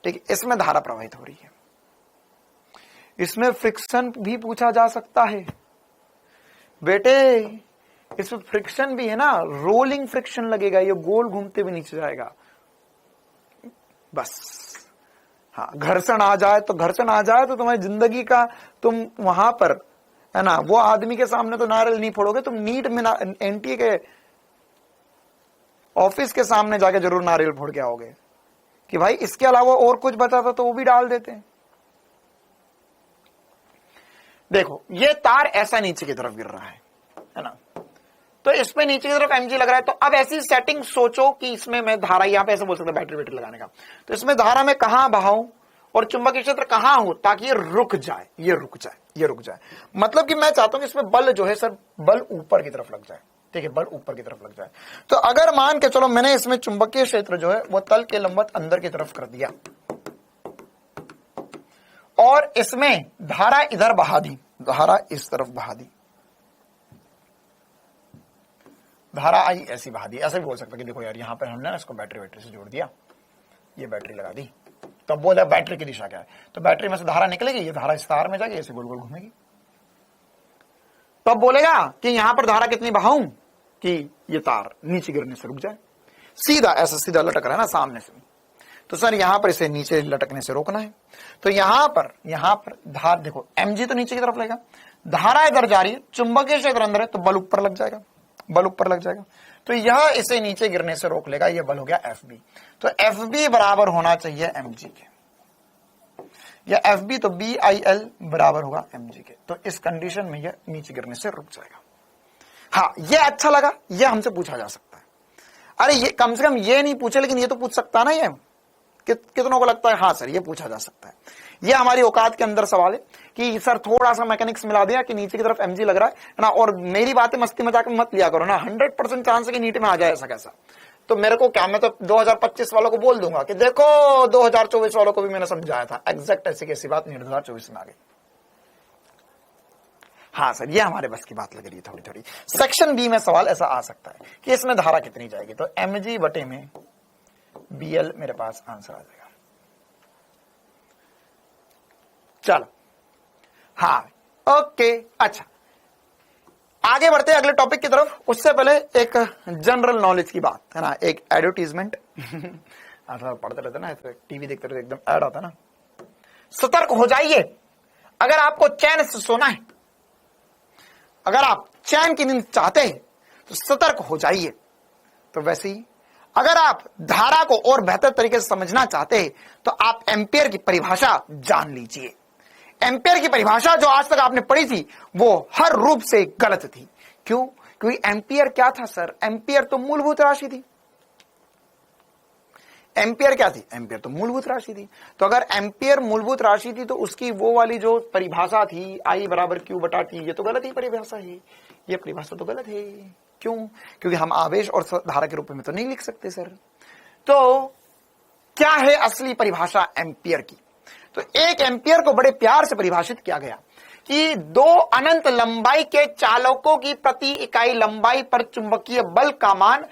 ठीक है। इसमें धारा प्रवाहित हो रही है, इसमें फ्रिक्शन भी पूछा जा सकता है बेटे, इसमें फ्रिक्शन भी है ना, रोलिंग फ्रिक्शन लगेगा, ये गोल घूमते हुए नीचे जाएगा। बस हाँ, घर्षण आ जाए तो तुम्हारी जिंदगी का तुम वहां पर है ना, वो आदमी के सामने तो नारियल नहीं फोड़ोगे, तुम नीट में एनटीए के ऑफिस के सामने जाके जरूर नारियल फोड़ के आओगे कि भाई इसके अलावा और कुछ बचा था तो वो भी डाल देते हैं। देखो ये तार ऐसा नीचे की तरफ गिर रहा है ना, तो इसमें नीचे की तरफ mg लग रहा है, तो अब ऐसी सेटिंग सोचो कि इसमें मैं धारा, यहां पे ऐसे बोल सकता बैटरी लगाने का, तो इसमें धारा में कहां बहाऊं और चुंबकीय क्षेत्र कहां हो ताकि ये रुक जाए। मतलब कि मैं चाहता हूं कि इसमें बल जो है सर, बल ऊपर की तरफ लग जाए, ठीक है, बल ऊपर की तरफ लग जाए। तो अगर मान के चलो मैंने इसमें चुंबकीय क्षेत्र जो है वो तल के लंबवत अंदर की तरफ कर दिया और इसमें धारा इधर बहा दी, धारा इस तरफ बहा दी, धारा आई ऐसी बहा दी। ऐसे भी बोल सकता कि देखो यार यहां पर हमने इसको बैटरी से जोड़ दिया, ये बैटरी लगा दी, तब बोला बैटरी की दिशा क्या है, तो बैटरी में से धारा निकलेगी, ये धारा इस तार में जाएगी, ऐसे गोल गोल घूमेगी, तब बोलेगा कि यहां पर धारा कितनी बहाऊं कि ये तार नीचे गिरने से रुक जाए। सीधा ऐसा सीधा लटक रहा है ना सामने से, तो सर यहां पर इसे नीचे लटकने से रोकना है, तो यहां पर धार देखो mg तो नीचे की तरफ लेगा, धारा इधर जा रही है, चुंबकीय क्षेत्र अंदर है, तो बल ऊपर लग जाएगा, तो यह इसे नीचे गिरने से रोक लेगा, यह बल हो गया FB। तो FB बराबर होना चाहिए mg के, या FB तो BIL बराबर होगा mg के, तो इस कंडीशन में यह नीचे गिरने से रुक जाएगा। हाँ ये अच्छा लगा, यह हमसे पूछा जा सकता है। अरे ये कम से कम ये नहीं पूछे, लेकिन ये तो पूछ सकता ना, ये कितनों को लगता है हाँ सर ये पूछा जा सकता है। ये हमारी औकात के अंदर सवाल है कि सर थोड़ा सा मैकेनिक्स मिला दिया कि नीचे की तरफ mg लग रहा है ना, और मेरी बातें मस्ती मजाक में मत लिया करो ना, 100% चांस है कि नीट में आ जाए ऐसा कैसा। तो मेरे को क्या, मैं तो 2025 वालों को बोल दूंगा कि देखो 2024 वालों को भी मैंने समझाया था, एग्जैक्ट ऐसी कैसी बात नीट 2024 में आ गई। हाँ सर ये हमारे बस की बात लग रही है थोड़ी थोड़ी। सेक्शन बी में सवाल ऐसा आ सकता है कि इसमें धारा कितनी जाएगी, तो mg बटे में BL मेरे पास आंसर आ जाएगा। चलो हाँ ओके, अच्छा आगे बढ़ते हैं अगले टॉपिक की तरफ। उससे पहले एक जनरल नॉलेज की बात है ना, एक एडवर्टीजमेंट पढ़ते रहते ना, टीवी देखते रहते एकदम ऐड आता ना, सतर्क हो जाइए अगर आपको चैन से सोना है, अगर आप चैन की नींद चाहते हैं तो सतर्क हो जाइए। तो वैसे ही अगर आप धारा को और बेहतर तरीके से समझना चाहते हैं तो आप एम्पियर की परिभाषा जान लीजिए। एम्पियर की परिभाषा जो आज तक आपने पढ़ी थी वो हर रूप से गलत थी। क्यों? क्योंकि एम्पियर क्या था सर? एम्पियर तो मूलभूत राशि थी। एम्पियर क्या थी? एम्पियर तो मूलभूत राशि थी। तो अगर एम्पियर मूलभूत राशि थी तो उसकी वो वाली जो परिभाषा थी I बराबर Q बटा T, ये तो गलत ही परिभाषा है, ये परिभाषा तो गलत है। क्यों? क्योंकि हम आवेश और धारा के रूप में तो नहीं लिख सकते सर। तो क्या है असली परिभाषा एम्पियर की? तो एक एम्पियर को बड़े प्यार से परिभाषित किया गया कि दो अनंत लंबाई के चालकों की प्रति इकाई लंबाई पर चुंबकीय बल का मान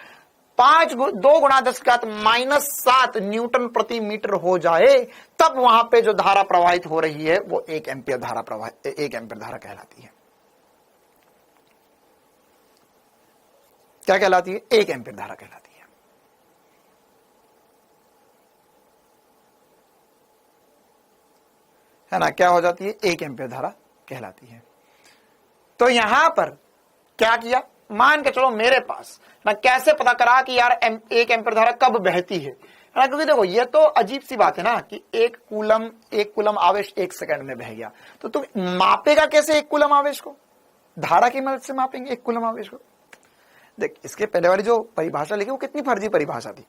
2 गुणा 10⁻⁻7 न्यूटन प्रति मीटर हो जाए, तब वहां पे जो धारा प्रवाहित हो रही है वो 1 एम्पियर धारा कहलाती है। क्या कहलाती है? 1 एम्पियर धारा कहलाती है ना? क्या हो जाती है? 1 एम्पियर धारा कहलाती है। तो यहां पर क्या किया, मान के चलो मेरे पास ना, कैसे पता करा कि यार 1 एम्पियर धारा कब बहती है ना? क्योंकि देखो ये तो अजीब सी बात है ना कि 1 कूलम आवेश 1 सेकंड में बह गया, तो तुम मापेगा कैसे 1 कूलम आवेश को? धारा की मदद से मापेंगे 1 कूलम आवेश को। देख, इसके पहले वाली जो परिभाषा लिखी वो कितनी फर्जी परिभाषा थी,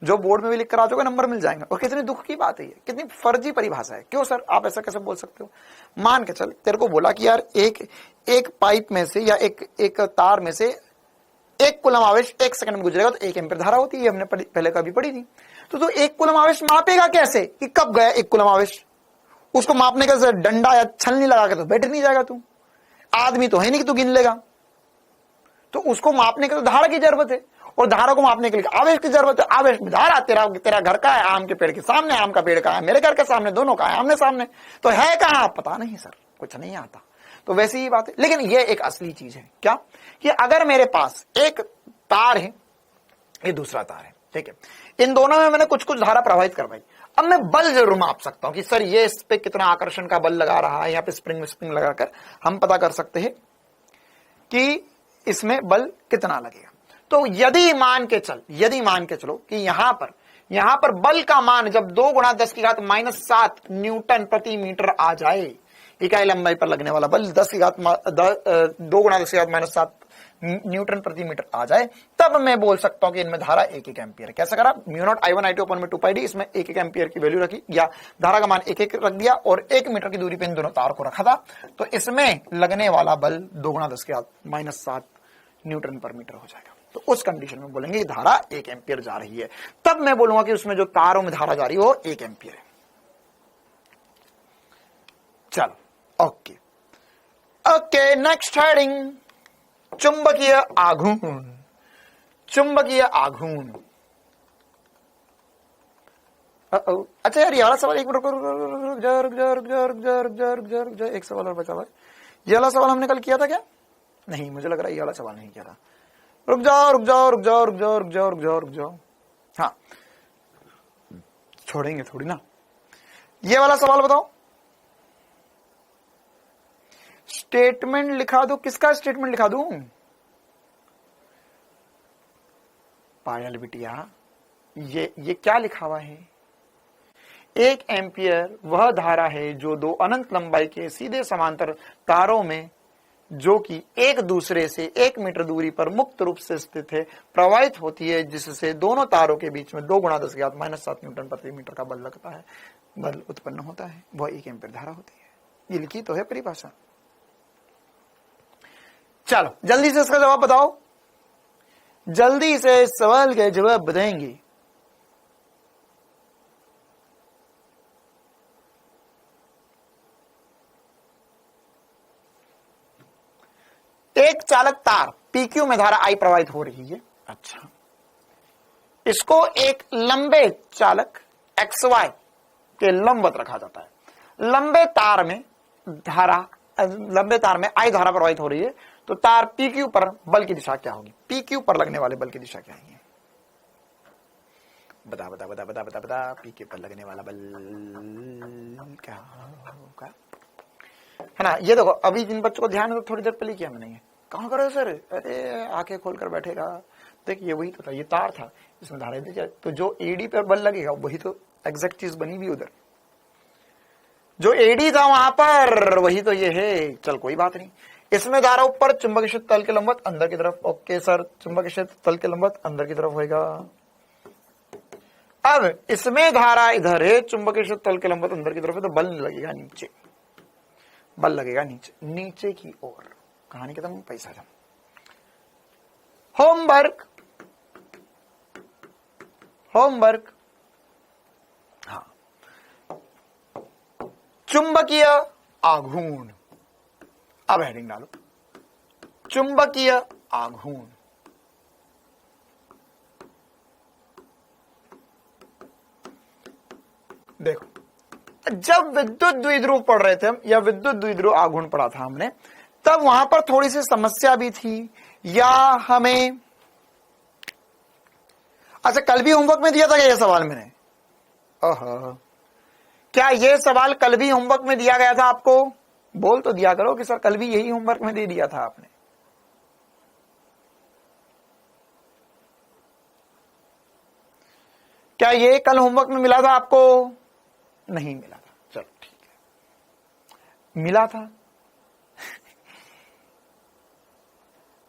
जो बोर्ड में भी लिख कर आ जाओगे नंबर मिल जाएंगे। और कितनी दुख की बात है ये, कितनी फर्जी परिभाषा है। क्यों सर आप ऐसा कैसे बोल सकते हो? मान के चल तेरे को बोला कि यार एक पाइप में से या एक तार में से 1 कूलम आवेश 1 सेकंड में गुजरेगा, तो 1 एम्पियर धारा होती है, हमने पहले कभी पढ़ी थी। तो 1 कूलम आवेश मापेगा कैसे कि कब गया 1 कूलम आवेश? उसको मापने का डंडा या छलनी लगा के तो बैठ नहीं जाएगा तू, आदमी तो है नहीं कि तू गिन लेगा। तो उसको मापने के लिए धारा की जरूरत है, और धारा को मापने के लिए आवेश की जरूरत है। आवेश में धारा तेरा घर का है, आम के पेड़ के सामने, आम का पेड़ का है, मेरे घर के सामने, दोनों का है आमने सामने, तो है कहां? पता नहीं सर, कुछ नहीं आता। तो वैसी ही बात है। लेकिन ये एक असली चीज है क्या, कि अगर मेरे पास एक तार है, ये दूसरा तार है, ठीक है, इन दोनों में मैंने कुछ धारा प्रवाहित करवाई। अब मैं बल जरूर माप सकता हूं कि सर ये इस पे कितना आकर्षण का बल लगा रहा है, यहाँ पे स्प्रिंग लगाकर हम पता कर सकते हैं कि इसमें बल कितना लगेगा। तो यदि मान के चलो कि यहां पर बल का मान जब 2 गुणा 10⁻⁻7 न्यूटन प्रति मीटर आ जाए, इकाई लंबाई पर लगने वाला बल 2 गुणा 10⁻⁷ न्यूटन प्रति मीटर आ जाए, तब मैं बोल सकता हूं कि इनमें धारा 1 एम्पियर। कैसे करा? Mu naught I1 I2 upon में 2πd, इसमें 1 एम्पियर की वैल्यू रखी, या धारा का मान 1 रख दिया, और 1 मीटर की दूरी पे इन दोनों तार को रखा था, तो इसमें लगने वाला बल 2 गुणा 10⁻⁷ न्यूटन पर मीटर हो जाएगा। तो उस कंडीशन में बोलेंगे कि धारा 1 एम्पियर जा रही है, तब मैं बोलूंगा कि उसमें जो तारों में धारा जा रही है वो 1 एम्पियर है। चलो ओके, नेक्स्ट हेडिंग, चुंबकीय आघूर्ण। अच्छा यार, ये वाला सवाल एक मिनट रुक जा, एक सवाल और बचा हुआ है। ये वाला सवाल हमने कल किया था क्या? नहीं, मुझे लग रहा है ये वाला सवाल नहीं किया था। रुक जाओ। हाँ, छोड़ेंगे थोड़ी ना। ये वाला सवाल बताओ, स्टेटमेंट लिखा दो। किसका स्टेटमेंट लिखा दूं? पायल बिटिया, ये क्या लिखा हुआ है? 1 एम्पियर वह धारा है जो 2 अनंत लंबाई के सीधे समांतर तारों में, जो कि एक दूसरे से 1 मीटर दूरी पर मुक्त रूप से स्थित है, प्रवाहित होती है, जिससे दोनों तारों के बीच में 2 गुणा 10⁻⁷ न्यूटन प्रति मीटर का बल लगता है, बल उत्पन्न होता है, वह 1 एम्पियर धारा होती है। ये लिखी तो है परिभाषा। चलो जल्दी से इसका जवाब बताओ, जल्दी से इस सवाल के जवाब बताएंगे। एक चालक तार PQ में धारा I प्रवाहित हो रही है। अच्छा, इसको एक लंबे चालक XY के लंबवत रखा जाता है। लंबे तार में I धारा प्रवाहित हो रही है, तो तार PQ पर बल की दिशा क्या होगी? PQ पर लगने वाले बल की दिशा क्या है? बता। PQ पर लगने वाला बल क्या होगा? है ना? ये देखो, अभी जिन बच्चों को ध्यान थोड़ी देर पहले किया मैंने, कहां करो सर? अरे आंखें खोलकर बैठेगा। देखिए वही तो था, ये तार था, इसमें धारा दी जाए, तो जो एडी पर बल लगेगा वही तो एग्जैक्ट चीज बनी भी उधर, जो एडी था वहां पर वही तो ये है। चल कोई बात नहीं, इसमें धारा ऊपर चुंबकीय क्षेत्र तल के लंबवत अंदर की तरफ। ओके सर, चुंबकीय क्षेत्र तल के लंबवत अंदर की तरफ होगा। अब इसमें धारा इधर है, चुंबकीय क्षेत्र तल के लंबवत अंदर की तरफ है, तो बल लगेगा नीचे, बल लगेगा नीचे की ओर। कहानी खत्म, पैसा जम। होमवर्क। हाँ, चुंबकीय आघूर्ण। अब हेडिंग डालो, चुंबकीय आघूर्ण। देखो, जब विद्युत द्विध्रुव पढ़ रहे थे हम, या विद्युत द्विध्रुव आघूर्ण पढ़ा था हमने, तब वहां पर थोड़ी सी समस्या भी थी, या हमें, अच्छा कल भी होमवर्क में दिया था क्या ये सवाल मैंने? ओहो, क्या ये सवाल कल भी होमवर्क में दिया गया था आपको? बोल तो दिया करो कि सर कल भी यही होमवर्क में दे दिया था आपने। क्या ये कल होमवर्क में मिला था आपको? नहीं मिला था, चलो ठीक है। मिला था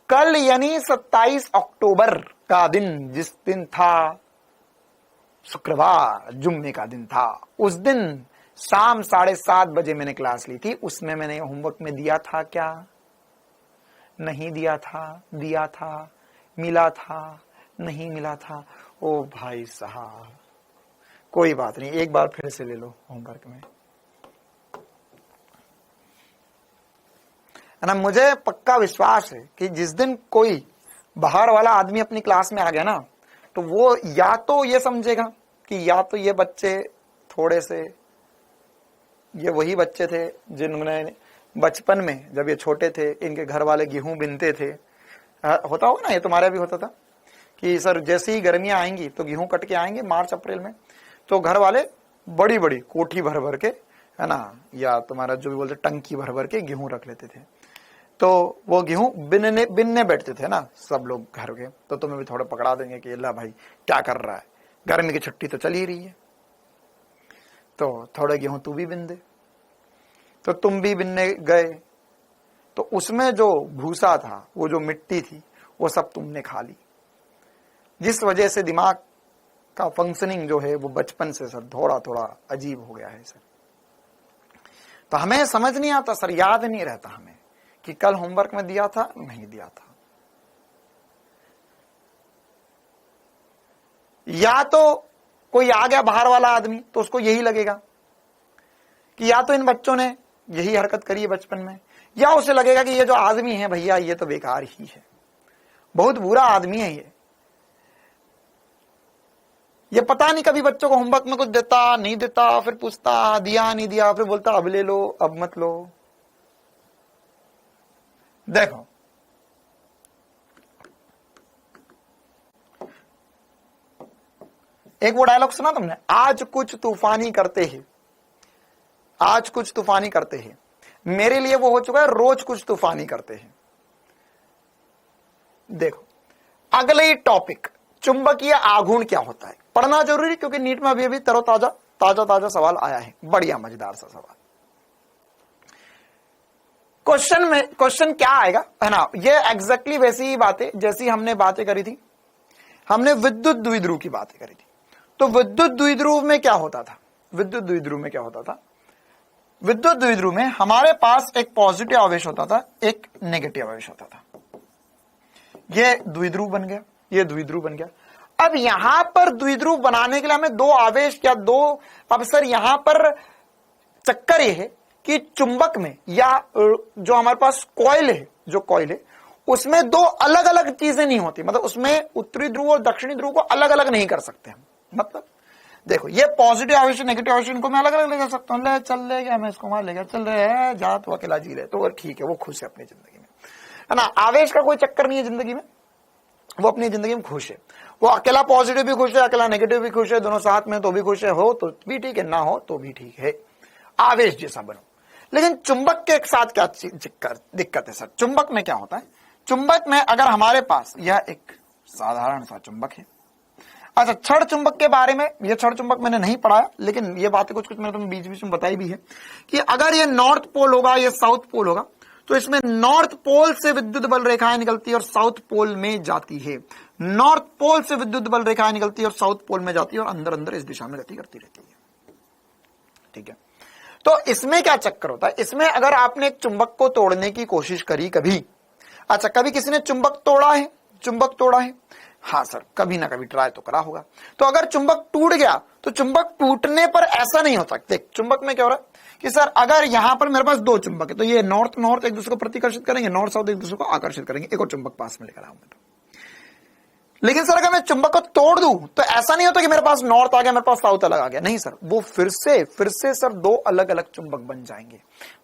कल यानी 27 अक्टूबर का दिन, जिस दिन था शुक्रवार, जुम्मे का दिन था, उस दिन शाम 7:30 बजे मैंने क्लास ली थी। उसमें मैंने होमवर्क में दिया था क्या? नहीं दिया था? दिया था? मिला था? नहीं मिला था? ओ भाई साहब, कोई बात नहीं, एक बार फिर से ले लो होमवर्क में, है ना। मुझे पक्का विश्वास है कि जिस दिन कोई बाहर वाला आदमी अपनी क्लास में आ गया ना, तो वो या तो ये समझेगा कि या तो ये बच्चे थोड़े से, ये वही बच्चे थे जिन्होंने बचपन में जब ये छोटे थे इनके घर वाले गेहूं बिनते थे। होता होगा ना, ये तुम्हारा भी होता था कि सर जैसे ही गर्मियां आएंगी तो गेहूं कट के आएंगे मार्च अप्रैल में, तो घर वाले बड़ी बड़ी कोठी भर भर के, है ना, या तुम्हारा जो भी बोलते टंकी भर भर के गेहूं रख लेते थे। तो वो गेहूं बिनने बैठते थे ना सब लोग घर के, तो तुम्हें भी थोड़ा पकड़ा देंगे कि अल्लाह भाई क्या कर रहा है, गर्मी की छुट्टी तो चल ही रही है, तो थोड़े गेहूं तू भी बिन दे। तो तुम भी बिनने गए, तो उसमें जो भूसा था, वो जो मिट्टी थी, वो सब तुमने खा ली, जिस वजह से दिमाग का फंक्शनिंग जो है वो बचपन से सर थोड़ा थोड़ा अजीब हो गया है सर। तो हमें समझ नहीं आता सर, याद नहीं रहता हमें कि कल होमवर्क में दिया था नहीं दिया था। या तो कोई आ गया बाहर वाला आदमी तो उसको यही लगेगा कि या तो इन बच्चों ने यही हरकत करी है बचपन में, या उसे लगेगा कि ये जो आदमी है भैया ये तो बेकार ही है, बहुत बुरा आदमी है ये पता नहीं कभी बच्चों को होमवर्क में कुछ देता नहीं देता, फिर पूछता दिया नहीं दिया, फिर बोलता अब ले लो अब मत लो। देखो एक वो डायलॉग सुना तुमने, आज कुछ तूफानी करते हैं, आज कुछ तूफानी करते हैं। मेरे लिए वो हो चुका है रोज कुछ तूफानी करते हैं। देखो अगले टॉपिक, चुंबकीय आघूर्ण क्या होता है, पढ़ना जरूरी, क्योंकि नीट में अभी ताजा सवाल आया है, बढ़िया मजेदार सा सवाल। क्वेश्चन क्या आएगा, है ना, ये एग्जैक्टली वैसी ही बातें जैसी हमने बातें करी थी, हमने विद्युत द्विध्रुव की बातें करी थी। तो विद्युत द्विध्रुव में क्या होता था, विद्युत द्विध्रुव में क्या होता था, विद्युत द्विध्रुव में हमारे पास एक पॉजिटिव आवेश होता था, एक नेगेटिव आवेश होता था। ये द्विध्रुव बन गया, ये द्विध्रुव बन गया। अब यहां पर द्विध्रुव बनाने के लिए हमें दो आवेश या दो, अब सर यहां पर चक्कर ये है कि चुंबक में या जो हमारे पास कॉइल है, जो कॉइल है उसमें दो अलग अलग चीजें नहीं होती, मतलब उसमें उत्तरी ध्रुव और दक्षिणी ध्रुव को अलग अलग नहीं कर सकते हम। मतलब देखो ये पॉजिटिव आवेश नेगेटिव आवेश इनको मैं अलग अलग ले जा सकता हूँ, ले चल ले गया मैं इसको वहां ले गया, चल रहे है जा तो अकेला जी रहे, तो ठीक है वो खुश है अपनी जिंदगी में, है ना। आवेश का कोई चक्कर नहीं है जिंदगी में, वो अपनी जिंदगी में खुश है, वो अकेला पॉजिटिव भी खुश है, अकेला नेगेटिव भी खुश है, दोनों साथ में तो भी खुश है, हो तो भी ठीक है, ना हो तो भी ठीक है, आवेश जैसा बनो। लेकिन चुंबक के साथ क्या दिक्कत है सर, चुंबक में क्या होता है, चुंबक में अगर हमारे पास यह एक साधारण सा चुंबक है, अच्छा क्षण चुंबक के बारे में, ये क्षण चुंबक मैंने नहीं पढ़ाया, लेकिन ये बातें कुछ मैंने तुम्हें बीच बीच में बताई भी है कि अगर ये नॉर्थ पोल होगा, ये साउथ पोल होगा, तो इसमें नॉर्थ पोल से विद्युत बल रेखाएं निकलती है और साउथ पोल में जाती है, नॉर्थ पोल से विद्युत बल रेखाएं निकलती है और साउथ पोल में जाती है और अंदर अंदर इस दिशा में गति करती रहती है, ठीक है। तो इसमें क्या चक्कर होता है, इसमें अगर आपने एक चुंबक को तोड़ने की कोशिश करी कभी, अच्छा कभी किसी ने चुंबक तोड़ा है, चुंबक तोड़ा है, हाँ सर कभी ना कभी ट्राई तो करा होगा। तो अगर चुंबक टूट गया तो चुंबक टूटने पर ऐसा नहीं होता, देख चुंबक में क्या हो रहा है कि सर अगर यहां पर मेरे पास दो चुंबक है तो ये नॉर्थ नॉर्थ एक दूसरे को प्रतिकर्षित करेंगे, नॉर्थ साउथ एक दूसरे को आकर्षित करेंगे, एक और चुंबक पास में लेकर आऊंगा। लेकिन सर अगर मैं चुंबक को तोड़ दूं तो ऐसा नहीं होता कि मेरे पास नॉर्थ आ गया, मेरे पास साउथ अलग आ गया, नहीं सर, वो फिर से सर दो अलग अलग चुंबक बन जाएंगे।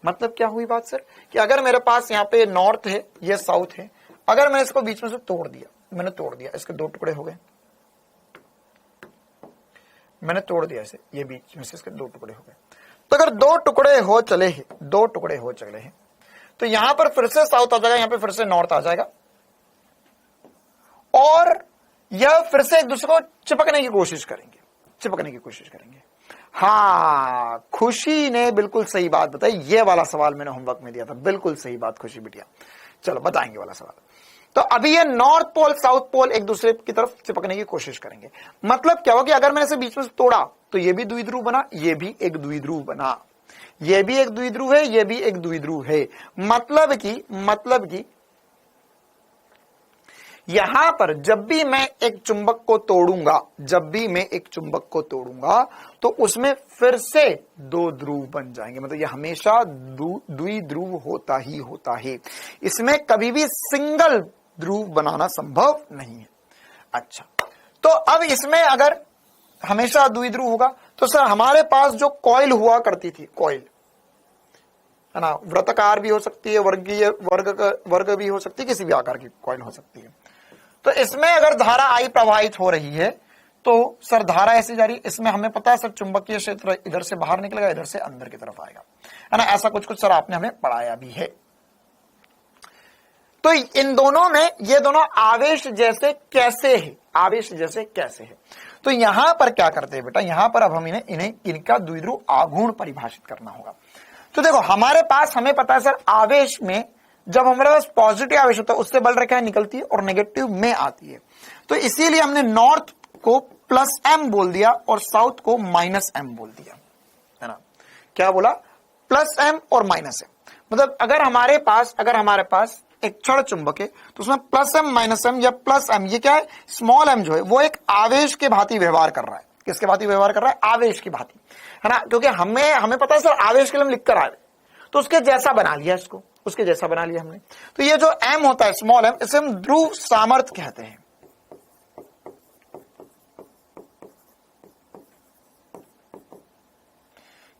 मतलब क्या हुई बात सर, कि अगर मेरे पास यहाँ पे नॉर्थ है, ये साउथ है, अगर मैंने इसको बीच में से तोड़ दिया, मैंने तोड़ दिया, इसके दो टुकड़े हो गए, मैंने तोड़ दिया इसे, ये बीच में से इसके दो टुकड़े हो गए। तो अगर दो टुकड़े हो चले हैं तो यहां पर फिर से साउथ आ जाएगा, यहां पे फिर से नॉर्थ आ जाएगा, और यह फिर से एक दूसरे को चिपकने की कोशिश करेंगे। हाँ, खुशी ने बिल्कुल सही बात बताई, ये वाला सवाल मैंने होमवर्क में दिया था, बिल्कुल सही बात खुशी बिटिया। चलो बताएंगे वाला सवाल। तो अभी ये नॉर्थ पोल साउथ पोल एक दूसरे की तरफ चिपकने की कोशिश करेंगे। मतलब क्या हुआ कि अगर मैंने इसे बीच में से तोड़ा तो ये भी द्विध्रुव बना, ये भी एक द्विध्रुव बना, ये भी एक द्विध्रुव है, ये भी एक द्विध्रुव है। मतलब कि यहां पर जब भी मैं एक चुंबक को तोड़ूंगा, तो उसमें फिर से दो ध्रुव बन जाएंगे। मतलब ये हमेशा द्विध्रुव होता है, इसमें कभी भी सिंगल ध्रुव बनाना संभव नहीं है। अच्छा, तो अब इसमें अगर हमेशा द्विध्रुव होगा तो सर हमारे पास जो कॉइल हुआ करती थी, कॉइल है ना, वृत्ताकार भी हो सकती है, वर्ग भी हो सकती है, किसी भी आकार की कॉइल हो सकती है। तो इसमें अगर धारा आई प्रवाहित हो रही है तो सर धारा ऐसी जा रही है, इसमें हमें पता है सर चुंबकीय क्षेत्र इधर से बाहर निकलेगा, इधर से अंदर की तरफ आएगा, है ना, ऐसा कुछ सर आपने हमें पढ़ाया भी है। तो इन दोनों में ये दोनों आवेश जैसे कैसे है, तो यहां पर क्या करते हैं बेटा, यहां पर अब हम इनका द्विध्रुव आघूर्ण परिभाषित करना होगा। तो देखो हमारे पास, हमें पता है सर आवेश में जब हमारे पास पॉजिटिव आवेश होता है उससे बल रेखा निकलती है और नेगेटिव में आती है, तो इसीलिए हमने नॉर्थ को प्लस एम बोल दिया और साउथ को माइनस एम बोल दिया, है ना। क्या बोला, प्लस एम और माइनस एम। मतलब अगर हमारे पास एक क्षण चुंबक है तो उसमें प्लस एम माइनस एम या प्लस एम, ये क्या है, स्मॉल एम जो है वो एक आवेश के भांति व्यवहार कर रहा है। किसके भांति व्यवहार कर रहा है, आवेश की भांति, है ना, क्योंकि हमें पता है सर आवेश के लिए हम लिख कर आए, तो उसके जैसा बना लिया इसको, उसके जैसा बना लिया हमने। तो ये जो एम होता है, स्मॉल एम, इसे हम ध्रुव सामर्थ्य कहते हैं।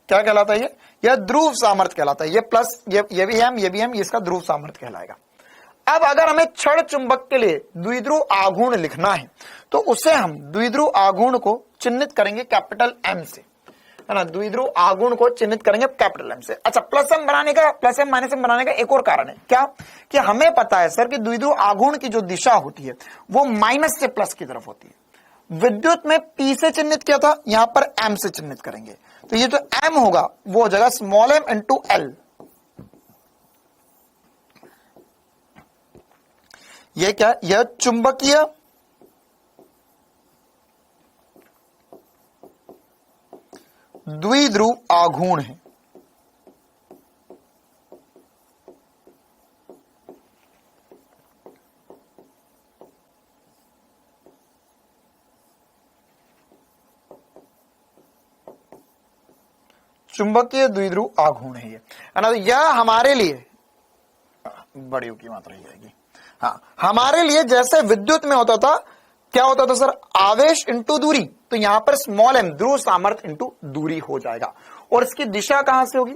क्या कहलाता है, यह ध्रुव सामर्थ्य कहलाता है। ये प्लस ये भी एम, ये भी एम, इसका ध्रुव सामर्थ्य कहलाएगा। अब अगर हमें क्षण चुंबक के लिए द्विध्रुव आघूर्ण लिखना है तो उसे हम द्विध्रुव आघूर्ण को चिन्हित करेंगे कैपिटल एम से, है ना, द्विध्रुव आघूर्ण को चिन्हित करेंगे कैपिटल एम से। अच्छा, प्लस एम माइनस एम बनाने का एक और कारण है, क्या, कि हमें पता है सर कि द्विध्रुव आघूर्ण की जो दिशा होती है वो माइनस से प्लस की तरफ होती है। विद्युत में पी से चिन्हित किया था, यहां पर एम से चिन्हित करेंगे, तो ये जो एम होगा वो हो जाएगा स्मॉल एम इंटू एल। ये क्या, यह चुंबकीय द्विध्रुव आघूर्ण है। चुंबकीय द्विध्रुव आघूर्ण है ना, तो यह हमारे लिए बड़ी की मात्रा ही जाएगी। हाँ, हमारे लिए जैसे विद्युत में होता था, क्या होता था सर, आवेश इंटू दूरी, तो यहां पर स्मॉल एम ध्रुव सामर्थ्य इंटू दूरी हो जाएगा। और इसकी दिशा कहां से होगी,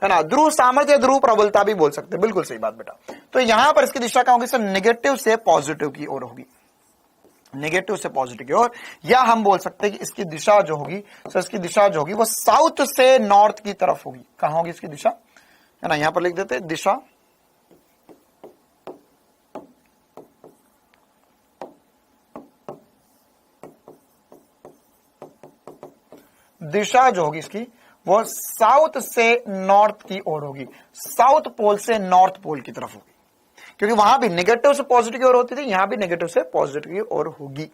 है ना, ध्रुव सामर्थ्य या ध्रुव प्रबलता भी बोल सकते हैं, बिल्कुल सही बात बेटा। तो यहां पर इसकी दिशा कहां होगी सर, नेगेटिव से पॉजिटिव की ओर होगी, नेगेटिव से पॉजिटिव की ओर, या हम बोल सकते हैं कि इसकी दिशा जो होगी सर, इसकी दिशा जो होगी वो साउथ से नॉर्थ की तरफ होगी। कहां होगी इसकी दिशा, है ना, यहां पर लिख देते हैं दिशा जो होगी इसकी वो साउथ से नॉर्थ की ओर होगी, साउथ पोल से नॉर्थ पोल की तरफ होगी, क्योंकि वहां भी नेगेटिव से पॉजिटिव की ओर होती थी, यहां भी नेगेटिव से पॉजिटिव की ओर होगी।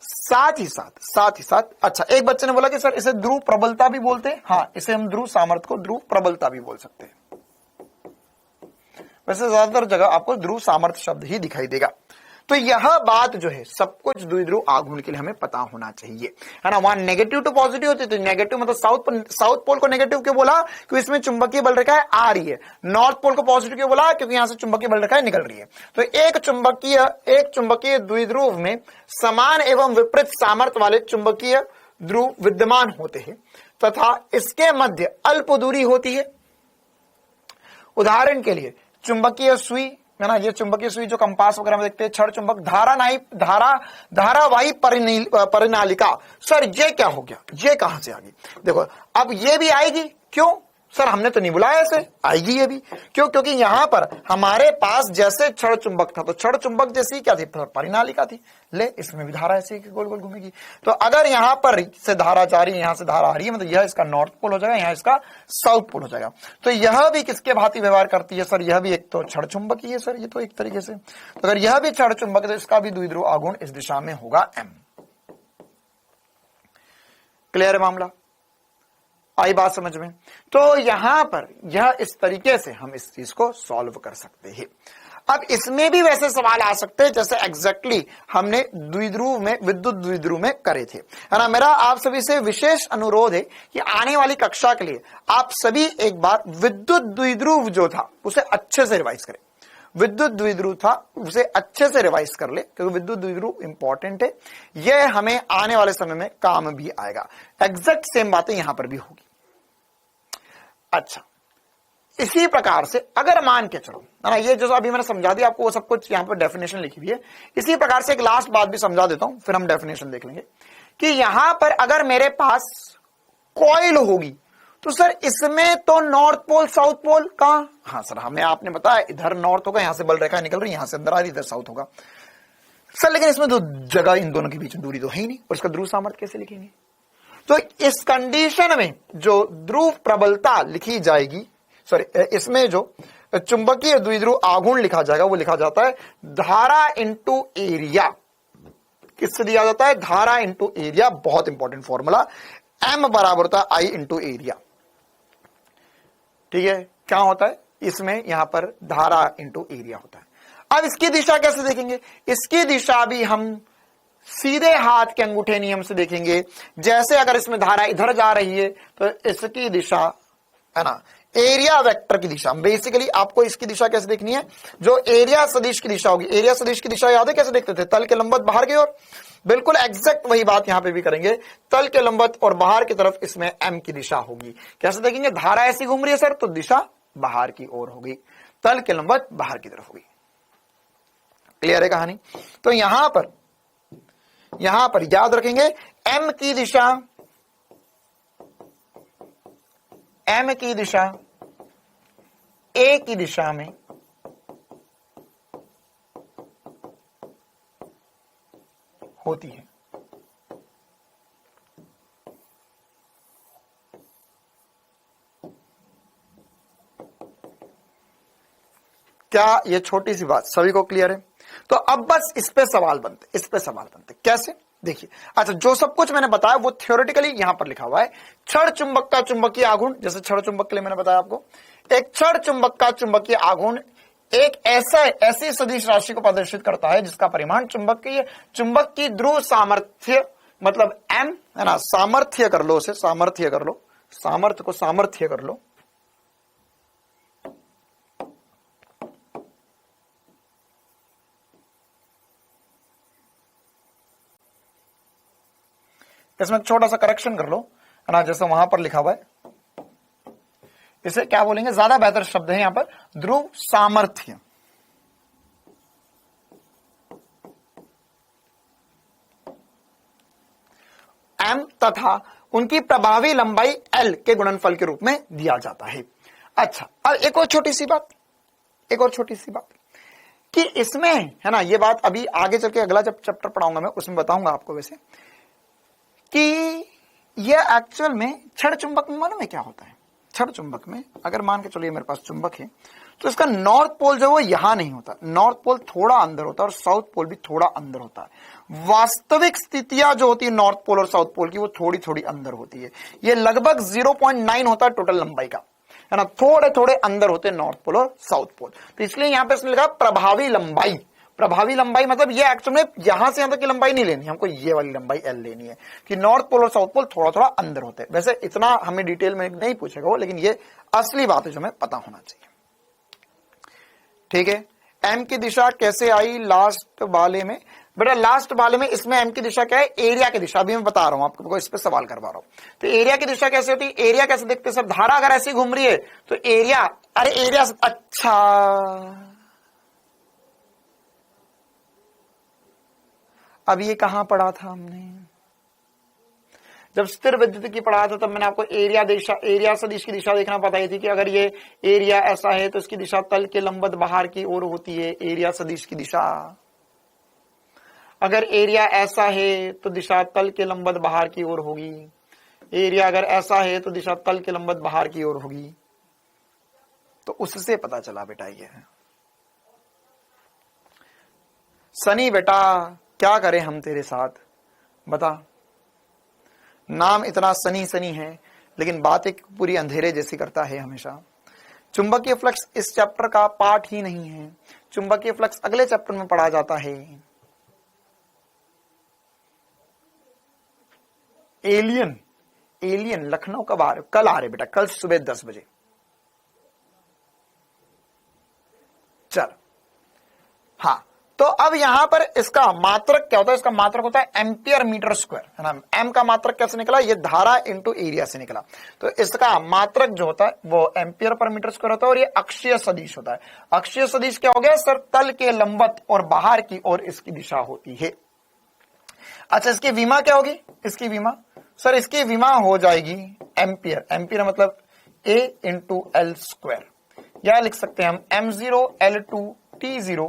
साथ ही साथ अच्छा, एक बच्चे ने बोला कि सर इसे ध्रुव प्रबलता भी बोलते हैं। हाँ, इसे हम ध्रुव सामर्थ्य को ध्रुव प्रबलता भी बोल सकते हैं। वैसे ज्यादातर जगह आपको ध्रुव सामर्थ्य शब्द ही दिखाई देगा। तो यह बात जो है सब कुछ द्विध्रुव आघूर्ण के लिए हमें पता होना चाहिए, है ना। वहां नेगेटिव टू पॉजिटिव होती है, तो नेगेटिव मतलब साउथ पोल को नेगेटिव क्यों बोला, क्योंकि इसमें चुंबकीय बल रेखा आ रही है। नॉर्थ पोल को पॉजिटिव क्यों बोला, क्योंकि यहां से चुंबकीय बल रेखा निकल रही है। तो एक चुंबकीय द्विध्रुव में समान एवं विपरीत सामर्थ्य वाले चुंबकीय ध्रुव विद्यमान होते हैं तथा इसके मध्य अल्प दूरी होती है। उदाहरण के लिए चुंबकीय सुई, है ना, ये चुंबकीय सुई जो कंपास वगैरह में देखते हैं, छड़ चुंबक, धारावाही परिनालिका। सर ये क्या हो गया, ये कहां से आ गई? देखो अब ये भी आएगी, क्यों सर, हमने तो नहीं बुलाया ऐसे, आएगी ये भी। क्यों? क्योंकि यहां पर हमारे पास जैसे छड़ चुंबक था, तो छड़ चुंबक जैसी क्या थी, परिनालिका थी। ले इसमें भी धारा ऐसी गोल गोल घूमेगी। तो अगर यहां पर से धारा जा रही है, यहां से धारा आ रही है, मतलब यह इसका नॉर्थ पोल हो जाएगा, यहां इसका साउथ पोल हो जाएगा। तो यह भी किसके भांति व्यवहार करती है? सर यह भी एक तो छड़ चुंबक ही है सर, ये तो एक तरीके से। तो अगर यह भी छड़ चुंबक है तो इसका भी द्विध्रुव आघूर्ण इस दिशा में होगा M। क्लियर है मामला? आई बात समझ में? तो यहां पर यह इस तरीके से हम इस चीज को सॉल्व कर सकते हैं। अब इसमें भी वैसे सवाल आ सकते हैं जैसे एग्जैक्टली हमने द्विध्रुव में, विद्युत द्विध्रुव में करे थे, है ना। मेरा आप सभी से विशेष अनुरोध है कि आने वाली कक्षा के लिए आप सभी एक बार विद्युत द्विध्रुव जो था उसे अच्छे से रिवाइज करें। विद्युत द्विध्रुव था उसे अच्छे से रिवाइज कर ले, क्योंकि विद्युत द्विध्रुव इंपॉर्टेंट है, यह हमें आने वाले समय में काम भी आएगा। एग्जैक्ट सेम बातें यहां पर भी होगी। अच्छा, इसी प्रकार से अगर मान के चलो, ना ये जो अभी मैंने समझा दिया आपको, वो सब कुछ यहां पर डेफिनेशन लिखी हुई है। इसी प्रकार से एक लास्ट बात भी समझा देता हूं, फिर हम डेफिनेशन देख लेंगे कि यहां पर अगर मेरे पास कॉइल होगी तो सर इसमें तो नॉर्थ पोल साउथ पोल कहां? हाँ सर, हमें आपने बताया इधर नॉर्थ होगा, यहां से बल रेखा निकल रही, यहां से अंदर आ रही, इधर साउथ होगा। सर लेकिन इसमें तो जगह, इन दोनों के बीच में दूरी तो है ही नहीं, और इसका ध्रुव सामर्थ्य कैसे लिखेंगे? तो इस कंडीशन में जो ध्रुव प्रबलता लिखी जाएगी, सॉरी, इसमें जो चुंबकीय द्विध्रुव आघूर्ण लिखा जाएगा वो लिखा जाता है धारा इंटू एरिया। किससे दिया जाता है? धारा इंटू एरिया। बहुत इंपॉर्टेंट फॉर्मूला, M बराबर होता है I इंटू एरिया। ठीक है, क्या होता है इसमें? यहां पर धारा इंटू एरिया होता है। अब इसकी दिशा कैसे देखेंगे? इसकी दिशा भी हम सीधे हाथ के अंगूठे नियम से देखेंगे। जैसे अगर इसमें धारा इधर जा रही है तो इसकी दिशा, है ना, एरिया वेक्टर की दिशा। बेसिकली आपको इसकी दिशा कैसे देखनी है? जो एरिया सदिश की दिशा होगी। एरिया सदिश की दिशा याद है कैसे देखते थे? तल के लंबवत बाहर की ओर। बिल्कुल एग्जैक्ट वही बात यहां पे भी करेंगे। तल के लंबवत और बाहर की तरफ इसमें M की दिशा होगी। कैसे देखेंगे? धारा ऐसी घूम रही है सर, तो दिशा बाहर की ओर होगी, तल के लंबवत बाहर की तरफ होगी। क्लियर है कहानी? तो यहां पर याद रखेंगे M की दिशा A की दिशा में होती है। क्या ये छोटी सी बात सभी को क्लियर है? तो अब बस इस पे सवाल बनते कैसे? देखिए, अच्छा, जो सब कुछ मैंने बताया वो थ्योरेटिकली यहां पर लिखा हुआ है। छड़ चुंबक का चुंबकीय आघूर्ण, जैसे छड़ चुंबक के लिए मैंने बताया आपको, एक छड़ चुंबक का चुंबकीय आघूर्ण एक ऐसी सदिश राशि को प्रदर्शित करता है जिसका परिमाण चुंबक की ध्रुव सामर्थ्य, मतलब M, है ना, सामर्थ्य कर लो, सामर्थ्य कर लो, इसमें छोटा सा करेक्शन कर लो, है ना, जैसे वहां पर लिखा हुआ है, इसे क्या बोलेंगे? ज्यादा बेहतर शब्द है यहां पर, ध्रुव सामर्थ्य। M तथा उनकी प्रभावी लंबाई L के गुणनफल के रूप में दिया जाता है। अच्छा, अब एक और छोटी सी बात कि इसमें, है ना, ये बात अभी आगे चल के अगला जब चैप्टर पढ़ाऊंगा मैं उसमें बताऊंगा आपको वैसे, कि यह एक्चुअल में छड़ चुंबक में मालूम है क्या होता है? छड़ चुंबक में अगर मान के चलिए मेरे पास चुंबक है तो इसका नॉर्थ पोल जो वो यहां नहीं होता, नॉर्थ पोल थोड़ा अंदर होता है और साउथ पोल भी थोड़ा अंदर होता है। वास्तविक स्थितियां जो होती है नॉर्थ पोल और साउथ पोल की वो थोड़ी थोड़ी अंदर होती है। ये लगभग 0.9 होता है टोटल लंबाई का, है ना, थोड़े थोड़े अंदर होते हैं नॉर्थ पोल और साउथ पोल। तो इसलिए यहां पे इसने लिखा प्रभावी लंबाई, प्रभावी लंबाई मतलब ये एक्चुअली में यहां से यहां तक की लंबाई नहीं लेनी, हमको ये वाली लंबाई एल लेनी है कि नॉर्थ पोल और साउथ पोल थोड़ा थोड़ा अंदर होते हैं। वैसे इतना हमें डिटेल में नहीं पूछेगा वो, लेकिन ये असली बात है जो हमें पता होना चाहिए। ठीक है, एम की दिशा कैसे आई लास्ट वाले में? बेटा लास्ट वाले में इसमें एम की दिशा क्या है? एरिया की दिशा। अभी मैं बता रहा हूं आपको, इस पे सवाल करवा रहा हूं। तो एरिया की दिशा कैसे होती है? एरिया कैसे देखते हैं सर? धारा अगर ऐसी घूम रही है तो एरिया, अरे एरिया, अच्छा अब ये कहां पढ़ा था हमने? जब स्थिर विद्युत की पढ़ा था तब मैंने आपको एरिया सदिश की दिशा देखना बताई थी कि अगर ये एरिया ऐसा है तो इसकी दिशा तल के लंबवत बाहर की ओर होती है, एरिया सदिश की दिशा। अगर एरिया ऐसा है तो दिशा तल के लंबवत बाहर की ओर होगी, एरिया अगर ऐसा है तो दिशा तल के लंबवत बाहर की ओर होगी। तो उससे पता चला बेटा ये है। सनी बेटा क्या करें हम तेरे साथ, बता। नाम इतना सनी सनी है लेकिन बात एक पूरी अंधेरे जैसी करता है हमेशा। चुंबकीय फ्लक्स इस चैप्टर का पार्ट ही नहीं है, चुंबकीय फ्लक्स अगले चैप्टर में पढ़ा जाता है। एलियन लखनऊ कब आ रहे? कल आ रहे बेटा, कल सुबह 10 बजे। चल हाँ, तो अब यहां पर इसका मात्रक क्या होता है? इसका मात्रक होता है एम्पियर मीटर स्क्वायर, है ना। एम का मात्रक कैसे निकला? ये धारा इंटू एरिया से निकला। तो इसका मात्रक जो होता है वो एम्पियर पर मीटर स्क्वायर होता है और ये अक्षीय सदिश होता है। अक्षीय सदिश क्या हो गया सर? तल के लंबवत और बाहर की ओर इसकी दिशा होती है। अच्छा, इसकी विमा क्या होगी? इसकी विमा सर, इसकी विमा हो जाएगी एम्पियर। एम्पियर मतलब ए इंटू एल स्क्वायर, या लिख सकते हैं हम M0 L2 T0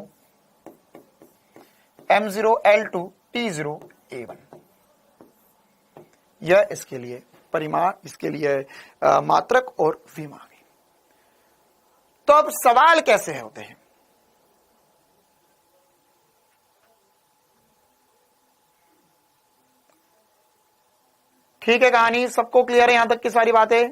M0 L2 T0 A1। यह इसके लिए परिमाण, इसके लिए मात्रक और विमा भी। तो अब सवाल कैसे होते हैं? ठीक है, कहानी सबको क्लियर है यहां तक की सारी बातें?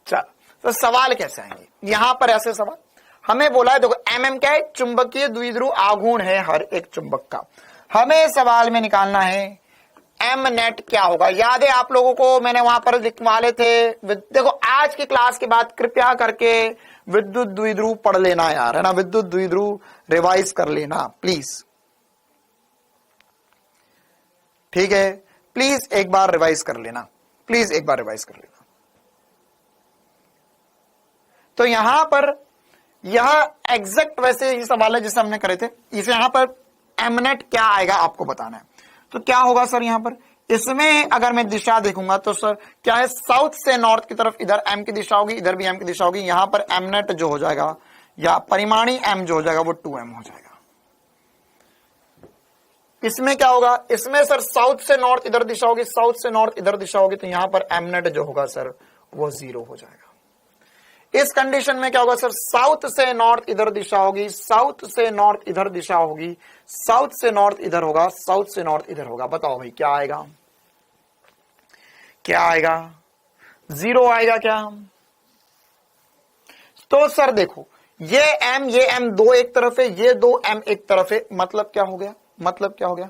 चल, तो सवाल कैसे आएंगे यहां पर? ऐसे सवाल हमें बोला है, देखो एम क्या है? चुंबकीय द्विध्रुव आघूर्ण है हर एक चुंबक का। हमें सवाल में निकालना है एम नेट क्या होगा। याद है आप लोगों को, मैंने वहां पर लिखवाले थे। देखो आज की क्लास के बाद कृपया करके विद्युत द्विध्रुव पढ़ लेना यार, है ना। विद्युत द्विध्रुव रिवाइज कर लेना प्लीज, ठीक है। प्लीज एक बार रिवाइज कर लेना, प्लीज एक बार रिवाइज कर लेना। तो यहां पर यह एग्जैक्ट वैसे ही सवाल है जिसे हमने करे थे। इसे यहां पर एमनेट क्या आएगा आपको बताना है। तो क्या होगा सर यहां पर? इसमें अगर मैं दिशा देखूंगा तो सर क्या है? साउथ से नॉर्थ की तरफ इधर एम की दिशा होगी, इधर भी एम की दिशा होगी। यहां पर एमनेट जो हो जाएगा या परिमाणी एम जो हो जाएगा वो 2m हो जाएगा। इसमें क्या होगा? इसमें सर साउथ से नॉर्थ इधर दिशा होगी, साउथ से नॉर्थ इधर दिशा होगी, तो यहां पर एमनेट जो होगा सर वो 0 हो जाएगा। इस कंडीशन में क्या होगा सर? साउथ से नॉर्थ इधर दिशा होगी, साउथ से नॉर्थ इधर दिशा होगी, साउथ से नॉर्थ इधर होगा, साउथ से नॉर्थ इधर होगा। बताओ भाई क्या आएगा? क्या आएगा? 0 आएगा क्या? तो सर देखो, ये m दो एक तरफ है, ये 2m एक तरफ है। मतलब क्या हो गया? मतलब क्या हो गया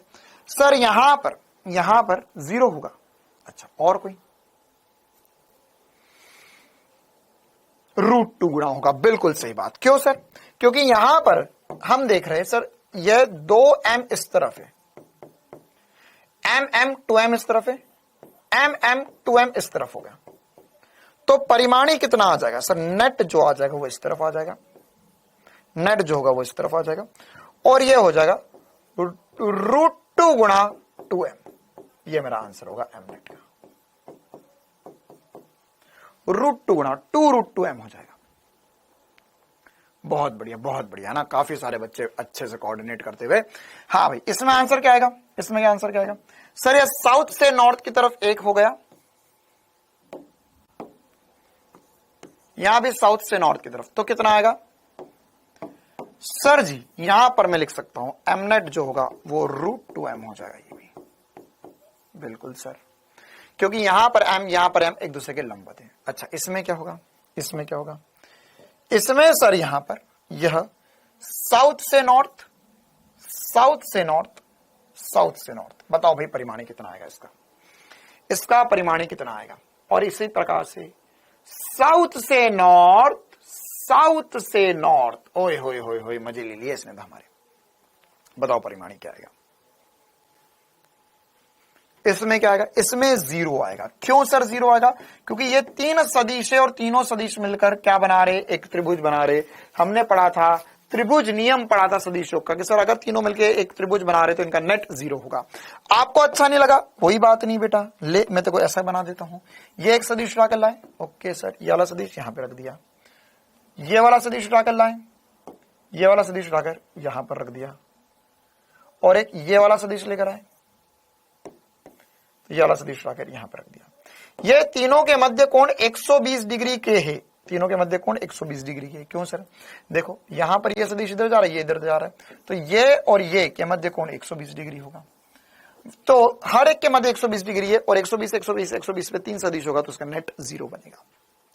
सर? यहां पर 0 होगा। अच्छा, और कोई? √2 गुणा होगा। बिल्कुल सही बात। क्यों सर? क्योंकि यहां पर हम देख रहे हैं सर, यह 2m इस तरफ है, m 2m इस तरफ है, m 2m इस तरफ होगा। तो परिमाणी कितना आ जाएगा सर? नेट जो आ जाएगा वो इस तरफ आ जाएगा, नेट जो होगा वो इस तरफ आ जाएगा, और ये हो जाएगा √2 गुणा 2m। ये मेरा आंसर होगा m नेट का। √2 गुणा 2√2m हो जाएगा। बहुत बढ़िया, बहुत बढ़िया ना। काफी सारे बच्चे अच्छे से कोऑर्डिनेट करते हुए। हाँ भाई, इसमें आंसर क्या आएगा? इसमें क्या आंसर क्या आएगा सर? ये साउथ से नॉर्थ की तरफ 1 हो गया, यहां भी साउथ से नॉर्थ की तरफ, तो कितना आएगा सर जी? यहां पर मैं लिख सकता हूं एमनेट जो होगा वो √2m हो जाएगा। ये भी बिल्कुल सर, क्योंकि यहां पर m एक दूसरे के लंबवत है। अच्छा, इसमें क्या होगा? इसमें क्या होगा, इसमें सर यहां पर यह साउथ से नॉर्थ, साउथ से नॉर्थ, साउथ से नॉर्थ, बताओ भाई परिमाणी कितना आएगा इसका, इसका परिमाणी कितना आएगा। और इसी प्रकार से साउथ से नॉर्थ, साउथ से नॉर्थ, ओए होए होए होए, मजे ले लिए इसने तो हमारे। बताओ परिमाणी क्या आएगा, इसमें क्या आएगा, इसमें 0 आएगा। क्यों सर 0 आएगा, क्योंकि ये 3 सदिश है और तीनों सदिश मिलकर क्या बना रहे, एक त्रिभुज बना रहे। हमने पढ़ा था त्रिभुज नियम, पढ़ा था सदिशों का कि सर अगर तीनों मिलकर एक त्रिभुज बना रहे तो इनका नेट 0 होगा। आपको अच्छा नहीं लगा, कोई बात नहीं बेटा, ले मैं तेरे को ऐसा बना देता हूं। ये एक सदिश उठा कर लाए, ओके सर, ये वाला सदिश यहां पर रख दिया, ये वाला सदिश उठा कर लाए, ये वाला सदिश उठाकर यहां पर रख दिया, और एक ये वाला सदिश लेकर आए, ये वाला सदिश उठाकर यहां पर रख दिया। ये तीनों के मध्य कोण 120 डिग्री के है, तीनों के मध्य कोण 120 डिग्री के। क्यों सर, देखो यहां पर ये सदिश इधर जा रहा है, ये इधर जा रहा है, तो ये और ये के मध्य कोण 120 डिग्री होगा। तो हर एक के मध्य 120 डिग्री है, और 120 120 120 पे 3 सदिश होगा, तो उसका नेट 0 बनेगा।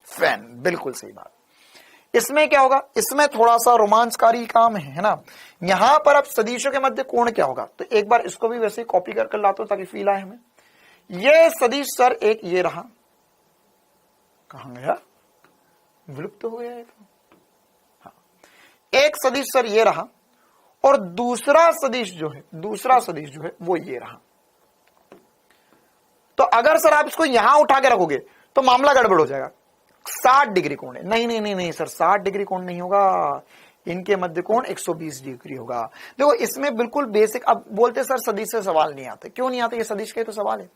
फैन, बिल्कुल सही बात। इसमें क्या होगा, इसमें थोड़ा सा रोमांचकारी काम है ना। यहां पर अब सदिशों के मध्य कोण क्या होगा, तो एक बार इसको भी वैसे कॉपी कर लाता हूं ताकि फील आए हमें। ये सदिश सर एक ये रहा, कहां गया, विलुप्त तो हो गया तो। हाँ, एक सदिश सर ये रहा, और दूसरा सदिश जो है, दूसरा सदिश जो है वो ये रहा। तो अगर सर आप इसको यहां उठा के रखोगे तो मामला गड़बड़ हो जाएगा। 60 डिग्री कोण है, नहीं नहीं नहीं नहीं सर, 60 डिग्री कोण नहीं होगा, इनके मध्य कोण 120 डिग्री होगा। देखो इसमें बिल्कुल बेसिक, अब बोलते सर सदिश से सवाल नहीं आते, क्यों नहीं आते, ये सदिश के तो सवाल है,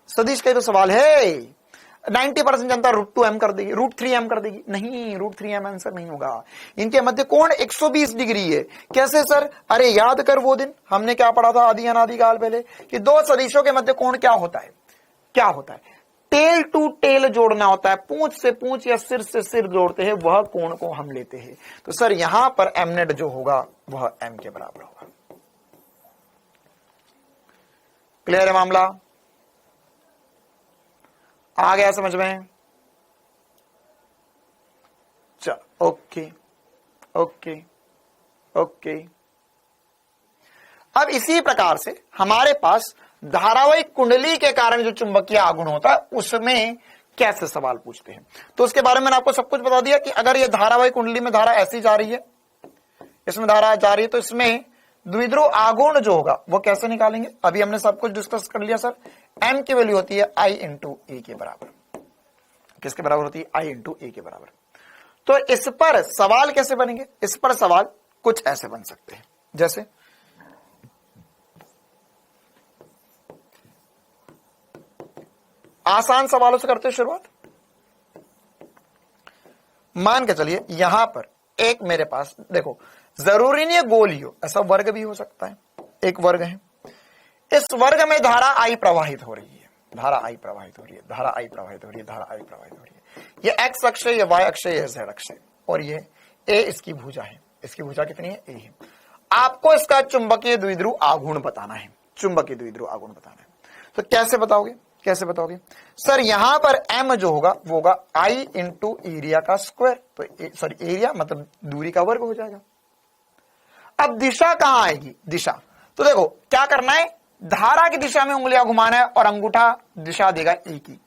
सदिश का तो सवाल है। 90% जनता √2m कर देगी, √3m कर देगी, नहीं √3m आंसर नहीं होगा। इनके मध्य कोण 120 डिग्री है। कैसे सर, अरे याद कर वो दिन हमने क्या पढ़ा था आदि अनादि काल पहले, कि दो सदिशों के मध्य कोण क्या होता है, क्या होता है, टेल टू टेल जोड़ना होता है, पूंछ से पूंछ या सिर से सिर जोड़ते हैं, वह कोण को हम लेते हैं। तो सर यहां पर m नेट जो होगा वह m के बराबर होगा। क्लियर है मामला, आ गया समझ में, चलो ओके ओके ओके। अब इसी प्रकार से हमारे पास धारावाहिक कुंडली के कारण जो चुंबकीय आघूर्ण होता है उसमें कैसे सवाल पूछते हैं, तो उसके बारे में मैंने आपको सब कुछ बता दिया कि अगर ये धारावाहिक कुंडली में धारा ऐसी जा रही है, इसमें धारा जा रही है, तो इसमें द्विध्रुव आघूर्ण जो होगा वो कैसे निकालेंगे, अभी हमने सब कुछ डिस्कस कर लिया सर। m की वैल्यू होती है I इंटू ए के बराबर, किसके बराबर होती है, I इंटू ए के बराबर। तो इस पर सवाल कैसे बनेंगे, इस पर सवाल कुछ ऐसे बन सकते हैं, जैसे आसान सवालों से करते हैं शुरुआत। मान के चलिए यहां पर एक मेरे पास, देखो जरूरी नहीं है गोल ही हो, ऐसा वर्ग भी हो सकता है, एक वर्ग है, इस वर्ग में धारा I प्रवाहित हो रही है, धारा I प्रवाहित हो रही है, धारा I प्रवाहित हो रही है, धारा I प्रवाहित हो रही है। ये x अक्ष है, ये y अक्ष है, ये z अक्ष है, और ये a इसकी भुजा है, इसकी भुजा कितनी है, a है। आपको इसका चुंबकीय द्विध्रुव आघूर्ण बताना है, चुंबकीय द्विध्रुव आघूर्ण बताना है। तो कैसे बताओगे, कैसे बताओगे सर, यहां पर m जो होगा वो होगा I इंटू एरिया का स्क्वायर, तो सॉरी एरिया मतलब दूरी का वर्ग हो जाएगा। अब दिशा कहां आएगी, दिशा, तो देखो क्या करना है, धारा की दिशा में उंगलियां घुमाना है और अंगूठा दिशा देगा ए की।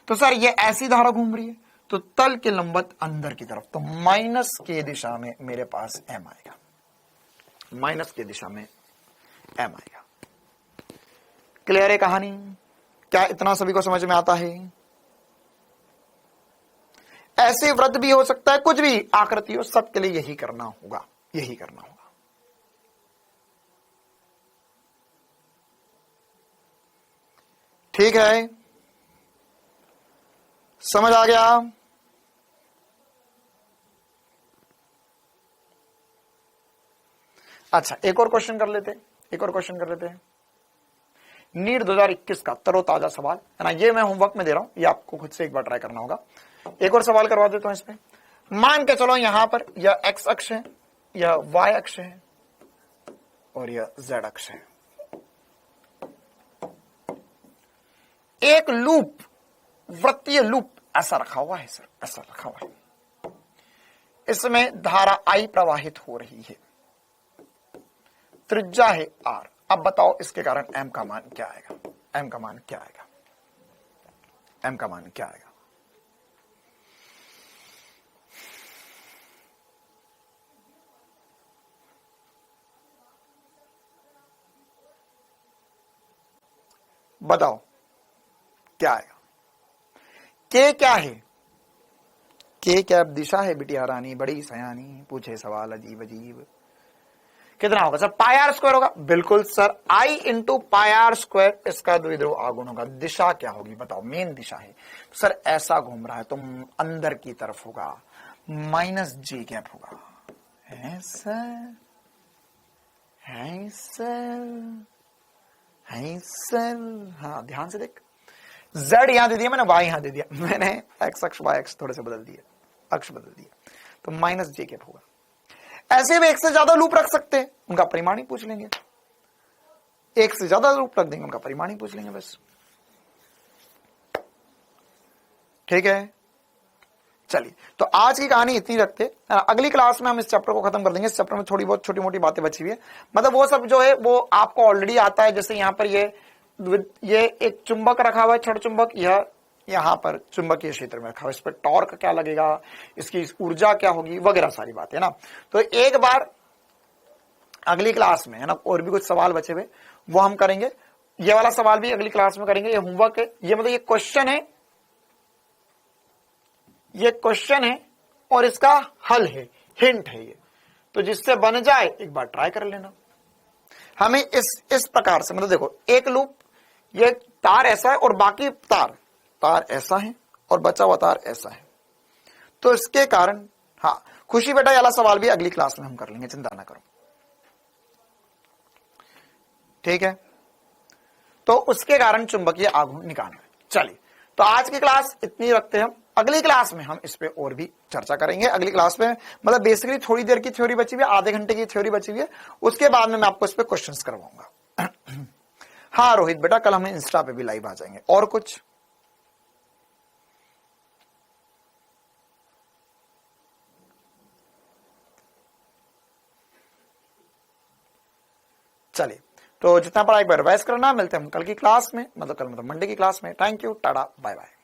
तो सर ये ऐसी धारा घूम रही है, तो तल के लंबवत अंदर की तरफ, तो माइनस के दिशा में मेरे पास m आएगा, माइनस के दिशा में m आएगा। क्लियर है कहानी, क्या इतना सभी को समझ में आता है। ऐसे व्रत भी हो सकता है, कुछ भी आकृति हो, सबके लिए यही करना होगा, यही करना होगा। ठीक है, समझ आ गया। अच्छा एक और क्वेश्चन कर लेते हैं, एक और क्वेश्चन कर लेते हैं। नीट 2021 का तरोताजा सवाल है ना, ये मैं होमवर्क में दे रहा हूं, ये आपको खुद से एक बार ट्राई करना होगा। एक और सवाल करवा देता हूं इसमें। मान के चलो यहां पर यह x अक्ष है, यह y अक्ष है और यह z अक्ष है। एक लूप, वृत्तीय लूप ऐसा रखा हुआ है सर, ऐसा रखा हुआ है। इसमें धारा I प्रवाहित हो रही है, त्रिज्या है R। अब बताओ इसके कारण M का मान क्या आएगा, M का मान क्या आएगा, M का मान क्या आएगा? बताओ क्या आएगा? K क्या है? K क्या दिशा है बिटिया रानी, बड़ी सयानी, पूछे सवाल अजीब अजीब। कितना होगा सर? पाई आर स्क्वायर होगा। बिल्कुल sir, I into pi R square, इसका द्विध्रुव आघूर्ण होगा। दिशा क्या होगी बताओ? मेन दिशा है सर, ऐसा घूम रहा है तो अंदर की तरफ होगा, माइनस जी कैप होगा। है सर, है सर, है सर। हाँ ध्यान से देख, z यहां दे दिया मैंने, y यहां दे दिया मैंने, x अक्ष y अक्ष थोड़े से बदल दिए, अक्ष बदल दिया, तो माइनस जे कैप होगा। ऐसे भी एक से ज्यादा लूप रख सकते हैं, उनका परिमाण ही पूछ लेंगे। एक से ज्यादा लूप रख देंगे, उनका परिमाण ही पूछ लेंगे बस। ठीक है, चलिए तो आज की कहानी इतनी रखते हैं। अगली क्लास में हम इस चैप्टर को खत्म कर देंगे। इस चैप्टर में थोड़ी बहुत छोटी मोटी बातें बची हुई है, मतलब वो सब जो है वो आपको ऑलरेडी आता है। जैसे यहाँ पर ये एक चुंबक रखा हुआ है, छड़ चुंबक, यह यहाँ पर चुंबकीय क्षेत्र में रखा हुआ है, इस पर टॉर्क क्या लगेगा, इसकी ऊर्जा क्या होगी, वगैरह सारी बातें ना। तो एक बार अगली क्लास में है ना, और भी कुछ सवाल बचे हुए वो हम करेंगे। ये वाला सवाल भी अगली क्लास में करेंगे। ये होमवर्क है, ये मतलब ये क्वेश्चन है, ये क्वेश्चन है और इसका हल है, हिंट है ये, तो जिससे बन जाए एक बार ट्राई कर लेना। हमें इस प्रकार से, मतलब देखो एक लूप, ये तार ऐसा है और बाकी तार ऐसा है और बचा हुआ तार ऐसा है, तो इसके कारण, हाँ खुशी बेटा, ये वाला सवाल भी अगली क्लास में हम कर लेंगे, चिंता ना करो। ठीक है, तो उसके कारण चुंबकीय आघूर्ण निकालना है। चलिए तो आज की क्लास इतनी रखते हैं हम। अगली क्लास में हम इस पे और भी चर्चा करेंगे। अगली क्लास में मतलब बेसिकली थोड़ी देर की थ्योरी बची हुई है, आधे घंटे की थ्योरी बची हुई है, उसके बाद में मैं आपको इस पे क्वेश्चंस करवाऊंगा। हाँ रोहित बेटा, कल हम इंस्टा पे भी लाइव आ जाएंगे। और कुछ? चलिए तो जितना पढ़ा एक बार रिवाइज करना। मिलते हैं हम कल की क्लास में, मतलब कल मतलब मंडे की क्लास में। Thank you, tata, bye bye.